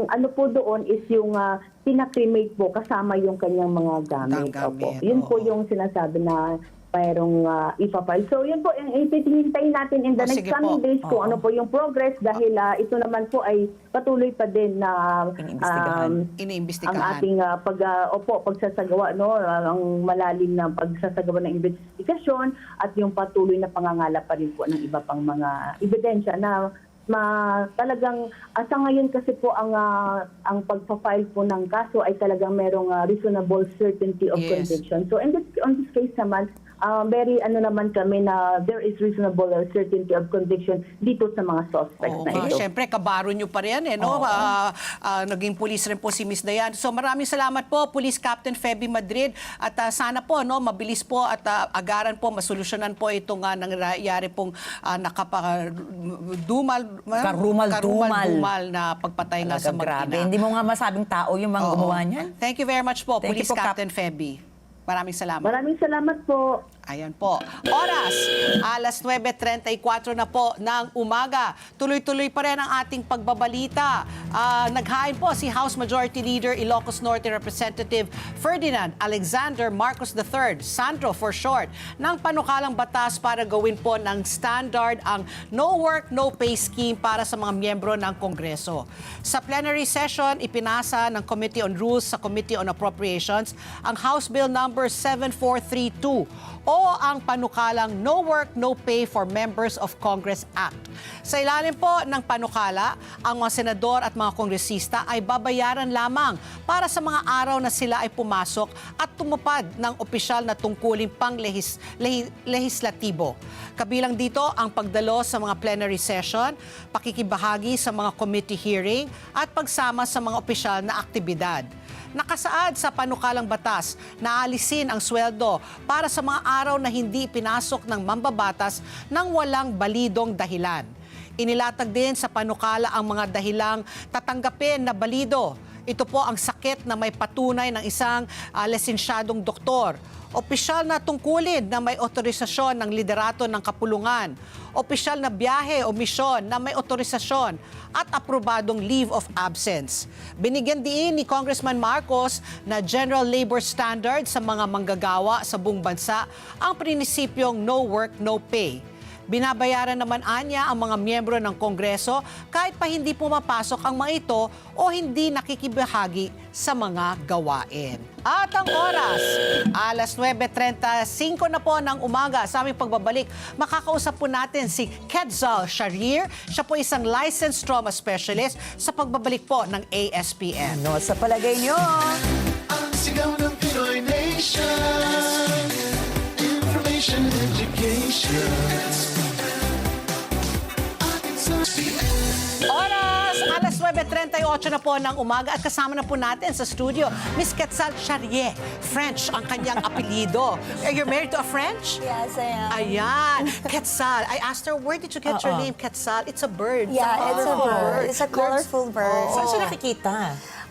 ano po doon is yung pinakremate po kasama yung kanyang mga gamit. Opo. Yun po yung sinasabi na mayroong ipapile. So yun po, itihintayin natin in the next coming days kung ano po yung progress dahil ito naman po ay patuloy pa din na iniimbestigahan. ang ating pagsasagawa, ang malalim na pagsasagawa ng investigasyon at yung patuloy na pangangala pa rin po ng iba pang mga ebidensya na talagang sa ngayon kasi po ang pagpa-file po ng kaso ay talagang merong reasonable certainty of Yes. conviction. So on this case naman, very naman kami na there is reasonable certainty of conviction dito sa mga suspects Oo na nga, ito. syempre, kabaro nyo pa rin, no? Naging pulis rin po si Miss Dayan. So maraming salamat po, Police Captain Feby Madrid. At sana po, no, mabilis po at agaran po, masolusyonan po itong nangyayari pong karumal-dumal na pagpatay nga sa Grabe, mag-ina. hindi mo nga masabing tao yung mga Oo. gumawa niyan. Thank you very much po, Thank you Police po, Cap. Captain Feby. Maraming salamat. Maraming salamat po. Ayan po. Oras, alas 9:34 na po ng umaga. Tuloy-tuloy pa rin ang ating pagbabalita. Naghain po si House Majority Leader Ilocos Norte Representative Ferdinand Alexander Marcos III, Sandro for short, ng panukalang batas para gawin po ng standard ang no work, no pay scheme para sa mga miyembro ng Kongreso. Sa plenary session, ipinasa ng Committee on Rules sa Committee on Appropriations ang House Bill number 7432 o ang panukalang No Work, No Pay for Members of Congress Act. Sa ilalim po ng panukala, ang mga senador at mga kongresista ay babayaran lamang para sa mga araw na sila ay pumasok at tumupad ng opisyal na tungkuling lehislatibo. Kabilang dito ang pagdalo sa mga plenary session, pakikibahagi sa mga committee hearing at pagsama sa mga opisyal na aktibidad. Nakasaad sa panukalang batas na alisin ang sweldo para sa mga araw na hindi pinasok ng mambabatas ng walang balidong dahilan. Inilatag din sa panukala ang mga dahilang tatanggapin na balido. Ito po ang sakit na may patunay ng isang lisensyadong doktor, opisyal na tungkulin na may otorisasyon ng liderato ng kapulungan, opisyal na biyahe o misyon na may otorisasyon at aprobadong leave of absence. Binigyan din ni Congressman Marcos na general labor standard sa mga manggagawa sa buong bansa ang prinsipyong no work, no pay. Binabayaran naman anya ang mga miyembro ng Kongreso kahit pa hindi pumapasok ang mga ito o hindi nakikibahagi sa mga gawain. At ang oras, alas 9:35 na po ng umaga. Sa aming pagbabalik, makakausap po natin si Quetzal Sharir. Siya po isang licensed trauma specialist sa pagbabalik po ng ASPN. Ano sa palagay nyo? Ang sigaw ng Pinoy Nation. Information and education. Oras, alas 9:38 na po ng umaga at kasama na po natin sa studio, Miss Quetzal Sharir. French ang kanyang apelido. You're married to a French? Yes, I am. Ayan. Quetzal. I asked her, where did you get your name, Quetzal? It's a bird. Yeah, it's a colorful bird. It's a colorful bird. Saan siya nakikita?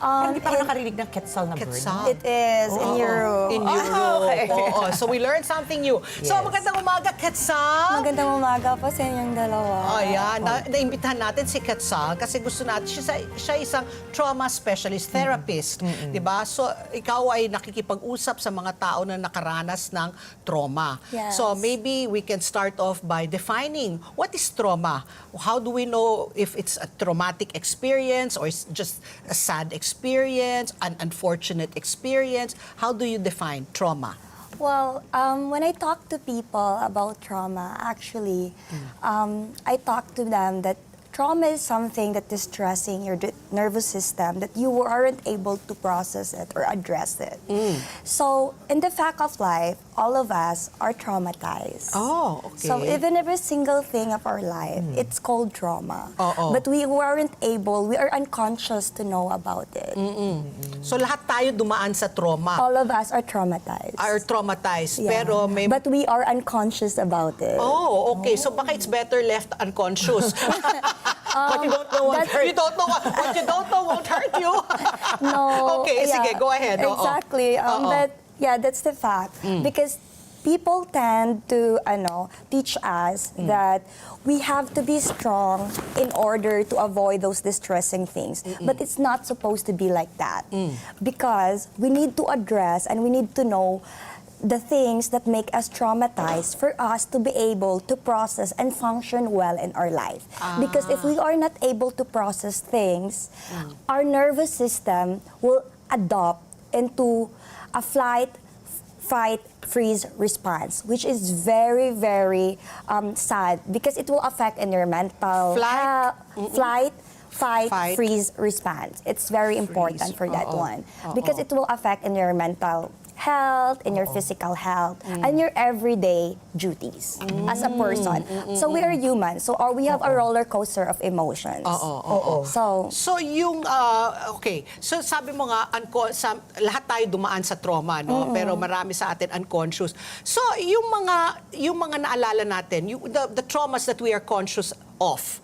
Hindi pa ako nakarinig ng quetzal na bird. Quetzal. It is in Europe. In Europe. okay. Oo. So we learned something new. So Yes. magandang umaga, Quetzal. Magandang umaga po sa inyong dalawa. Ayan, naimbitahan natin si Quetzal kasi gusto natin, siya isang trauma specialist, therapist, di ba? So, ikaw ay nakikipag-usap sa mga tao na nakaranas ng trauma. Yes. So, maybe we can start off by defining what is trauma? How do we know if it's a traumatic experience or it's just a sad experience, an unfortunate experience? How do you define trauma? Well, when I talk to people about trauma, actually, I talk to them that trauma is something that is stressing your nervous system, that you aren't able to process it or address it. So, in the fact of life, all of us are traumatized. Oh, okay. So, even every single thing of our life, it's called trauma. Oo. But we weren't able, we are unconscious to know about it. So, lahat tayo dumaan sa trauma. All of us are traumatized. Are traumatized. Yeah. Pero may... But we are unconscious about it. Oh, okay. So baka it's better left unconscious. What you don't know won't hurt you. What you don't know won't hurt you. No. Okay, yeah, sige, go ahead. Oo. Exactly. But yeah, that's the fact. Because people tend to teach us that we have to be strong in order to avoid those distressing things. But it's not supposed to be like that. Because we need to address and we need to know the things that make us traumatized for us to be able to process and function well in our life. Because if we are not able to process things, our nervous system will adopt into a flight, fight, freeze response, which is very, very sad because it will affect in your mental flight, fight, freeze response. It's very important for that one because it will affect in your mental health, in your physical health, and your everyday duties as a person. So we are human. So we have a roller coaster of emotions. So yung, okay, so sabi mo nga, lahat tayo dumaan sa trauma, no? Pero marami sa atin unconscious. So yung mga naalala natin, the traumas that we are conscious of,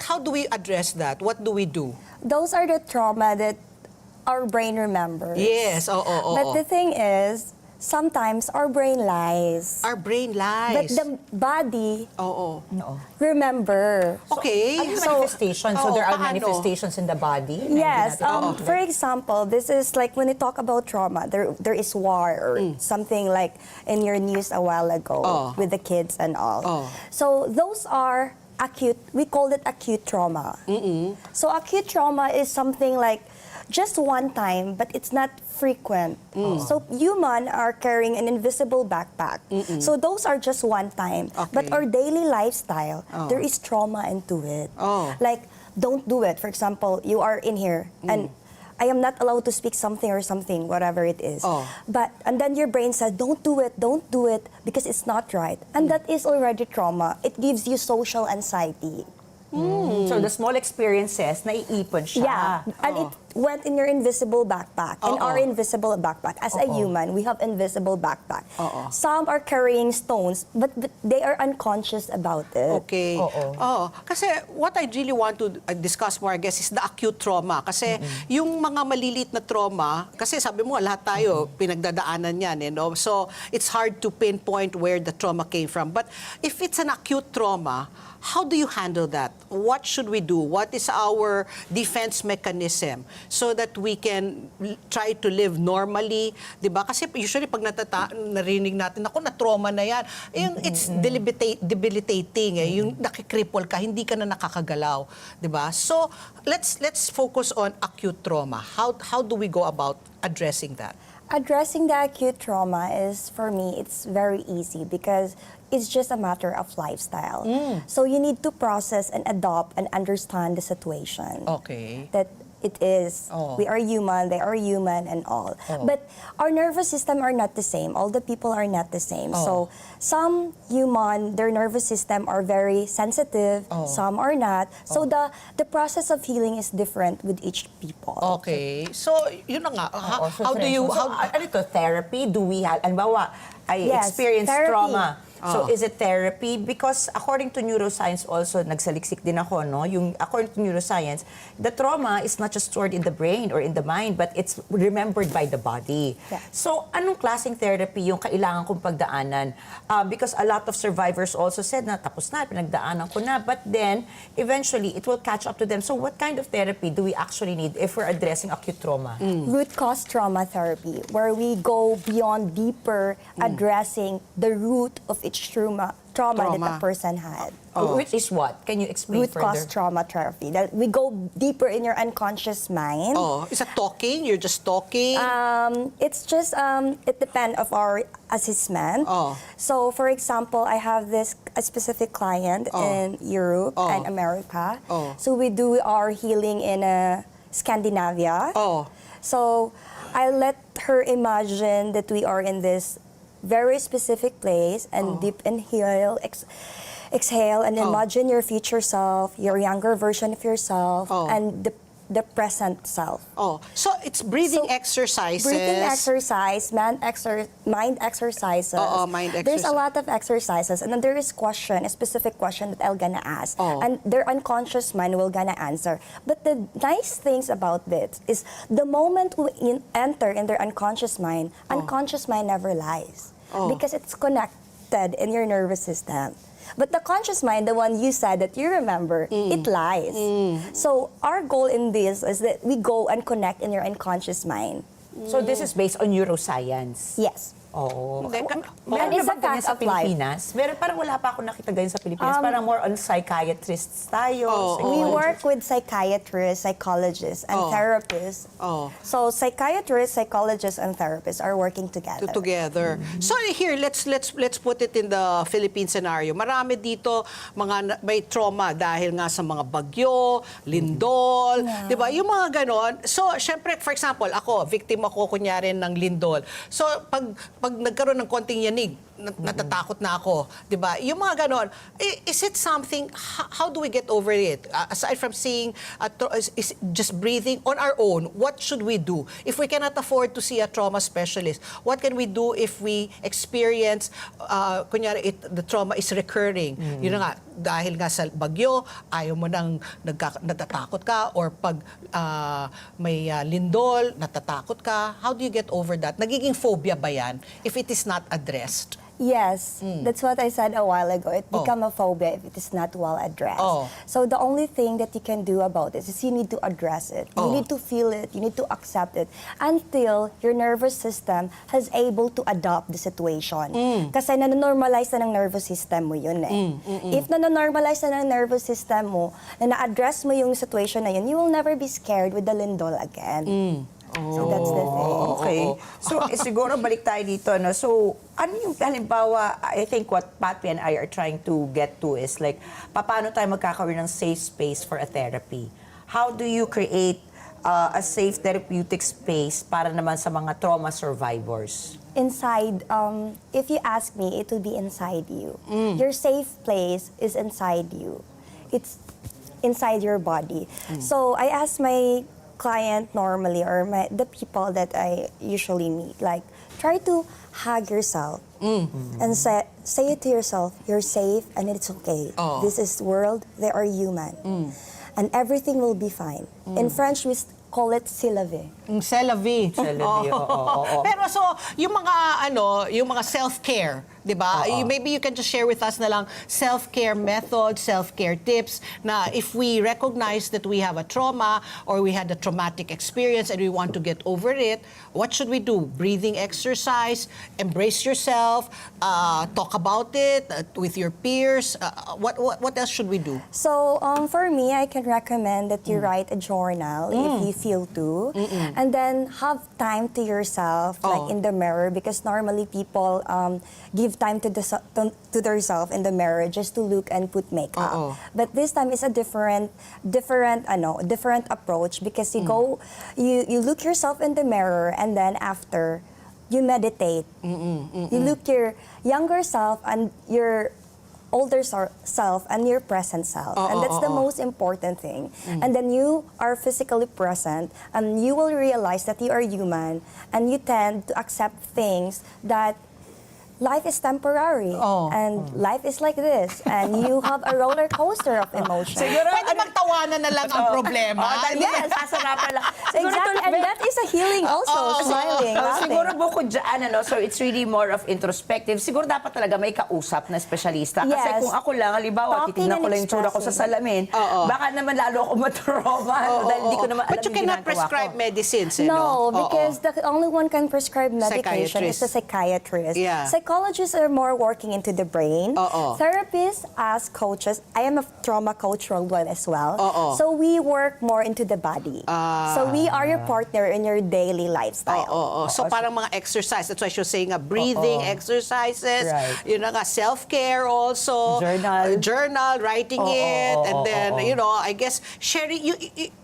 how do we address that? What do we do? Those are the trauma that our brain remembers. Yes, But the thing is, sometimes our brain lies. Our brain lies. But the body remember. Okay. Manifestations. So there are manifestations in the body? Yes. For example, this is like when you talk about trauma, there is war or something like in your news a while ago with the kids and all. So those are acute, we call it acute trauma. So acute trauma is something like just one time, but it's not frequent. So human are carrying an invisible backpack. So those are just one time. But our daily lifestyle, there is trauma into it. Like, don't do it. For example, you are in here and I am not allowed to speak something or something, whatever it is. And then your brain says, don't do it because it's not right. And that is already trauma. It gives you social anxiety. So the small experiences, naiipon siya. Yeah, and it went in your invisible backpack. In our invisible backpack, as a human, we have invisible backpack. Some are carrying stones, but they are unconscious about it. Okay. Kasi what I really want to discuss more, I guess, is the acute trauma. Kasi yung mga maliliit na trauma, kasi sabi mo, lahat tayo pinagdadaanan yan. So it's hard to pinpoint where the trauma came from. But if it's an acute trauma, how do you handle that? What should we do? What is our defense mechanism so that we can try to live normally? Diba? Kasi usually pag narinig natin, ako na-trauma na yan, it's debilitating. Yung nakikripple ka, hindi ka na nakakagalaw. Diba? So let's focus on acute trauma. How do we go about addressing that? Addressing the acute trauma is, for me, it's very easy because it's just a matter of lifestyle. So you need to process and adopt and understand the situation. Okay. That it is. We are human, they are human and all. But our nervous system are not the same. All the people are not the same. So some human, their nervous system are very sensitive, some are not. So the process of healing is different with each people. Okay. So yun na nga. How do you... Ano ito, therapy? Do we have... Anbawa, I experienced therapy. trauma. So is it therapy? Because according to neuroscience also, nagsaliksik din ako, no? According to neuroscience, the trauma is not just stored in the brain or in the mind, but it's remembered by the body. Yeah. So anong klaseng therapy yung kailangan kong pagdaanan? Because a lot of survivors also said na tapos na, pinagdaanan ko na. But then, eventually, it will catch up to them. So what kind of therapy do we actually need if we're addressing acute trauma? Root cause trauma therapy, where we go beyond deeper, addressing the root of each trauma that a person had. Which is what? Can you explain Root further? cause trauma therapy. That we go deeper in your unconscious mind. Is that talking? You're just talking? It's just, it depends of our assessment. So, for example, I have a specific client in Europe and America. So we do our healing in Scandinavia. So I let her imagine that we are in this very specific place and deep inhale, exhale, and imagine your future self, your younger version of yourself, and the present self. So it's breathing exercises. Breathing exercise, mind exercises. Mind There's a exercise. lot of exercises, and then there is a specific question that I'm gonna ask, and their unconscious mind will gonna answer. But the nice things about this is the moment we enter in their unconscious mind never lies because it's connected in your nervous system. But the conscious mind, the one you said that you remember, it lies. So our goal in this is that we go and connect in your unconscious mind. So this is based on neuroscience? Yes. Oo. Hindi, Meron And na it's ba a ganyan fact sa of life. Pilipinas? Meron, parang wala pa ako nakita ganyan sa Pilipinas. Parang more on psychiatrists tayo. We work with psychiatrists, psychologists, and therapists. So psychiatrists, psychologists, and therapists are working together. Together. So here, let's put it in the Philippine scenario. Marami dito may trauma dahil nga sa mga bagyo, lindol, 'di ba? Yung mga ganon. So, syempre, for example, ako, victim ako kunyari ng lindol. So, pag nagkaroon ng konting yanig, natatakot na ako, 'di ba? Yung mga ganon, is it something, how do we get over it? Aside from seeing is just breathing on our own, what should we do? If we cannot afford to see a trauma specialist, what can we do if we experience kunyari the trauma is recurring? Yun na nga, dahil nga sa bagyo, ayaw mo nang natatakot ka, or pag may lindol, natatakot ka. How do you get over that? Nagiging phobia ba yan if it is not addressed? Yes, that's what I said a while ago. It become a phobia if it is not well addressed. So the only thing that you can do about it is you need to address it. You need to feel it. You need to accept it until your nervous system has able to adopt the situation. Kasi nanonormalize na ng nervous system mo yun eh. If nanonormalize na ng nervous system mo, na na-address mo yung situation na yun, you will never be scared with the lindol again. So that's the thing. Okay. So, siguro balik tayo dito, no? So, ano yung halimbawa, I think what Patty and I are trying to get to is like, paano tayo magkakaroon ng safe space for a therapy? How do you create a safe therapeutic space para naman sa mga trauma survivors? Inside, if you ask me, it will be inside you. Your safe place is inside you. It's inside your body. So I ask my client normally, or the people that I usually meet, like, try to hug yourself and say it to yourself, you're safe and it's okay. This is world, they are human. And everything will be fine. In French, we call it c'est la vie. C'est la vie. Oo. Pero so, yung mga self-care, 'di ba? Maybe you can just share with us na lang self-care methods, self-care tips na if we recognize that we have a trauma or we had a traumatic experience and we want to get over it, what should we do? Breathing exercise, embrace yourself, talk about it with your peers. What else should we do? So, for me, I can recommend that you write a journal if you feel to. And then have time to yourself, like in the mirror, because normally people give time to themselves in the mirror just to look and put makeup. But this time is a different approach, because you go, you look yourself in the mirror, and then after you meditate. You look your younger self and your older self and your present self. And that's the most important thing. And then you are physically present, and you will realize that you are human, and you tend to accept things that life is temporary, and life is like this, and you have a roller coaster of emotions. Siguro, pwede magtawanan na lang ang problema. Yes, Sasarapan lang. exactly, and that is a healing also, smiling, laughing. Siguro bukod dyan, so it's really more of introspective. Siguro dapat talaga may kausap na espesyalista. Kasi Yes. kung ako lang, halimbawa, Talking titignan and ko lang yung tsura ko sa expressing. salamin, baka naman lalo ako matrauma. Dahil hindi ko naman alam But you yung cannot ginagawa prescribe ko. medicines, No, because the only one can prescribe medication is the psychiatrist. Yeah. Psychologists are more working into the brain. Therapists as coaches, I am a trauma coach worldwide as well. So we work more into the body. So we are your partner in your daily lifestyle. So parang mga exercise, that's why she was saying breathing exercises, yun na nga, self-care also, journal, writing it, and then, I guess, sharing,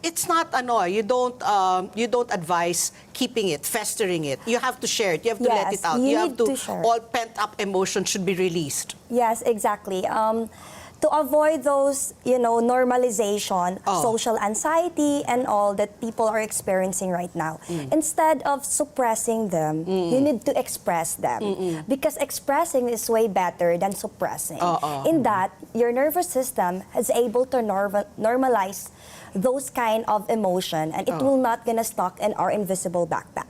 it's not, you don't advise keeping it, festering it. You have to share it, you have to let Yes, it out. you have need to to share. all pent-up emotions should be released. Yes, exactly. To avoid those, normalization, social anxiety, and all that people are experiencing right now. Instead of suppressing them, you need to express them. Because expressing is way better than suppressing. In that, your nervous system is able to normalize those kind of emotion, and it will not gonna stuck in our invisible backpack.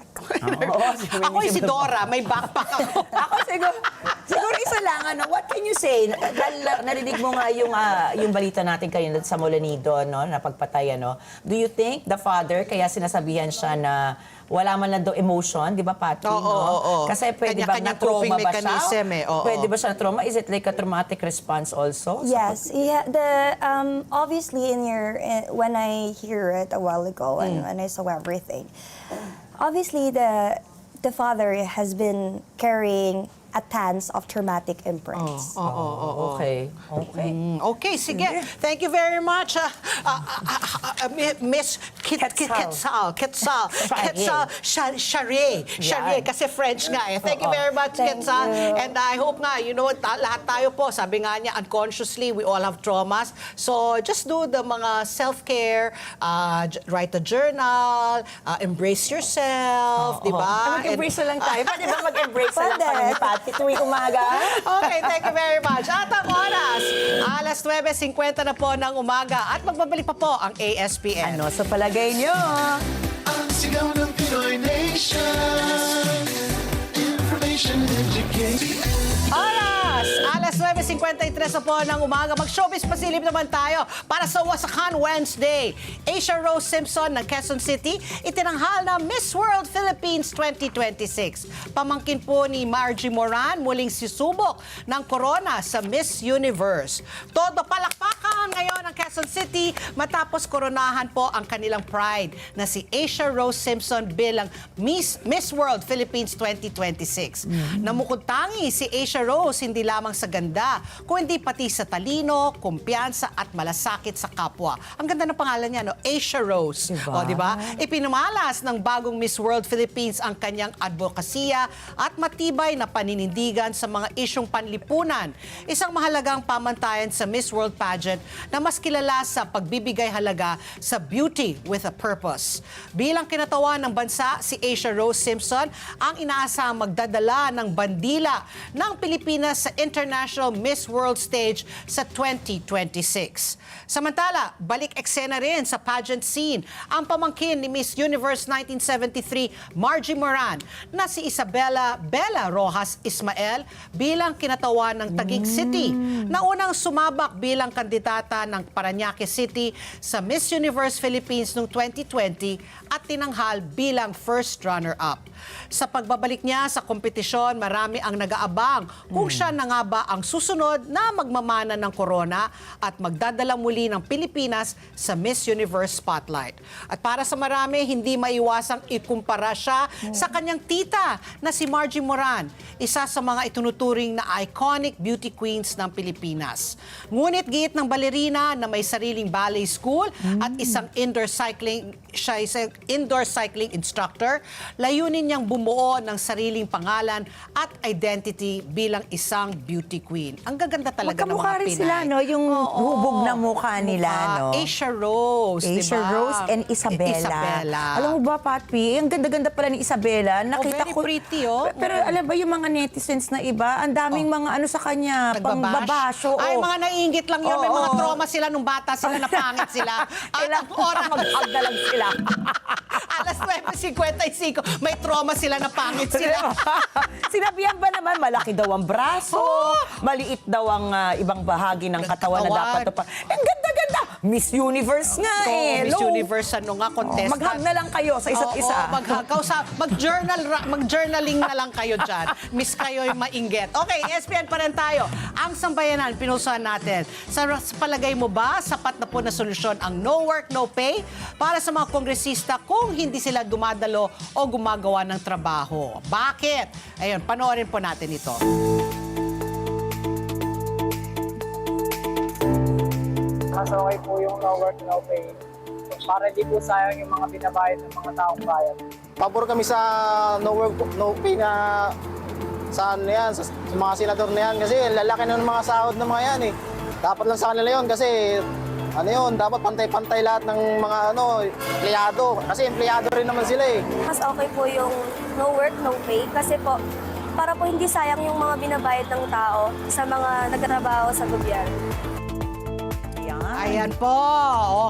Ako si Dora, may backpack ako. Ako siguro, Siguro isa lang, what can you say? Dahil narinig mo nga yung balita natin kanina sa Molanido, no, na pagpatay, do you think the father, kaya sinasabihan siya na wala man lang daw emotion, di ba, Patty? Oo. Kasi pwede ba Kanya-kanyang na-trauma coping ba siya? mechanism oo. Pwede ba siya na-trauma? Is it like a traumatic response also? Yes, yeah. Obviously, when I hear it a while ago and when I saw everything, obviously the father has been carrying a tons of traumatic imprints. Okay. Okay, sige. Thank you very much, Miss Quetzal Charrier, kasi French nga eh. Thank you very much, Quetzal. And I hope nga, lahat tayo po, sabi nga niya, unconsciously, we all have traumas. So, just do the mga self-care, write a journal, embrace yourself, di ba? Mag-embrace na lang tayo. Pwede ba mag-embrace na lang kami ni Patty tuwing umaga? Okay, thank you very much. At ang oras, alas 9:50 na po ng umaga at magbabalik pa po ang ASPN. Ano sa palagay nyo? Ang sigaw ng Pinoy Nation. Information and education. Oras! Alas 9:53 na po ng umaga. Mag-showbiz pasilip naman tayo para sa Wasakan Wednesday. Asia Rose Simpson ng Quezon City itinanghal na Miss World Philippines 2026. Pamangkin po ni Margie Moran muling sisubok ng corona sa Miss Universe. Todo palakpakan ngayon ang Quezon City matapos koronahan po ang kanilang pride na si Asia Rose Simpson bilang Miss World Philippines 2026. Namukod-tangi si Asia Rose hindi lamang sa ganda, kundi pati sa talino, kumpiyansa at malasakit sa kapwa. Ang ganda ng pangalan niya, no? Asia Rose. Diba? O, diba? Ipinamalas ng bagong Miss World Philippines ang kanyang advokasya at matibay na paninindigan sa mga isyong panlipunan. Isang mahalagang pamantayan sa Miss World pageant na mas kilala sa pagbibigay halaga sa beauty with a purpose. Bilang kinatawan ng bansa, si Asia Rose Simpson ang inaasahang magdadala ng bandila ng Pilipinas sa International Miss World stage sa 2026. Samantala, balik eksena rin sa pageant scene ang pamangkin ni Miss Universe 1973 Margie Moran na si Isabella Bella Rojas Ismael bilang kinatawan ng Taguig City na unang sumabak bilang kandidata ng Parañaque City sa Miss Universe Philippines noong 2020 at tinanghal bilang first runner-up. Sa pagbabalik niya sa kompetisyon, marami ang nag-aabang kung siya na nga ba ang susunod na magmamana ng corona at magdadala muli ng Pilipinas sa Miss Universe Spotlight. At para sa marami, hindi maiwasang ikumpara siya sa kanyang tita na si Margie Moran, isa sa mga itunuturing na iconic beauty queens ng Pilipinas. Ngunit giit ng balerina na may sariling ballet school at isang indoor cycling instructor, layunin niyang bumuo ng sariling pangalan at identity bilang isang beauty queen. Ang gaganda talaga ng mga Magkamukha rin Pinay. sila, no? Yung hubog na mukha nila, no? Asia Rose, Asia diba? Rose and Isabella. Alam mo ba, Patpi, ang ganda-ganda pala ni Isabella. Nakita very ko, pretty, Pero alam ba yung mga netizens na iba, ang daming mga ano sa kanya, pangbabash. Ay, mga naiingit lang yun. May mga trauma sila nung bata sila, napangit sila. At ang oras mag-hug na lang sila. Alas 9:55, may trauma sila, napangit sila. Sinabihan ba naman, malaki daw ang braso, maliit daw ang ibang bahagi ng katawan na dapat ito pa. Ang ganda-ganda! Miss Universe nga Miss Universe, contestant. Mag-hug na lang kayo sa isa't isa. Mag-journaling na lang kayo dyan. Miss kayo yung mainggit. Okay, ESPN pa rin tayo. Ang sambayanan, pinulsuhan natin. Sa palagay mo ba, sapat na po na solusyon ang no work, no pay para sa mga kongresista kung hindi sila dumadalo o gumagawa ng trabaho? Bakit? Ayun, panoorin po natin ito. Mas okay po yung no work, no pay. Para di po sayang yung mga binabayad ng mga taong bayan. Pabor kami sa no work, no pay na sa ano yan, sa mga senador na yan. Kasi lalaki na ng mga sahod ng mga yan eh. Dapat lang sa kanila yun kasi ano yun, dapat pantay-pantay lahat ng mga empleyado. Kasi empleyado rin naman sila eh. Mas okay po yung no work, no pay kasi po para po hindi sayang yung mga binabayad ng tao sa mga nagtatrabaho sa gobyerno. Ayan po.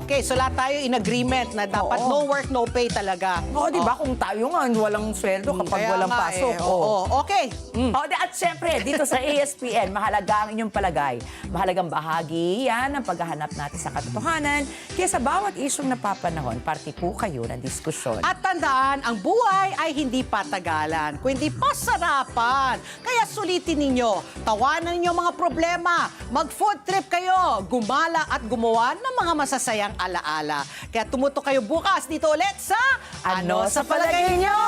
Okay, so lahat tayo in agreement na dapat no work, no pay talaga. Oo, di ba? Kung tayo nga, walang sweldo kapag Kaya walang nga pasok. Oo. Okay, At syempre, dito sa ESPN, mahalaga ang inyong palagay. Mahalagang bahagi yan ang paghahanap natin sa katotohanan. Kaya sa bawat isyong napapanahon, parte po kayo ng diskusyon. At tandaan, ang buhay ay hindi patagalan, kundi pasarapan. Kaya sulitin ninyo, tawanan ninyo mga problema, mag-food trip kayo, gumala at gumawa ng mga masasayang alaala. Kaya tumutok kayo bukas dito ulit sa Ano sa Palagay Nyo?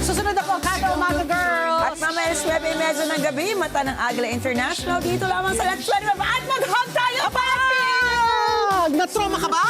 Susunod ako, Kada Umaga Girls! At mamaya 9:30 ng gabi, Mata ng Agla International, dito lamang sa Let's 25 at mag-hug tayo, papi! Na-trauma ka ba?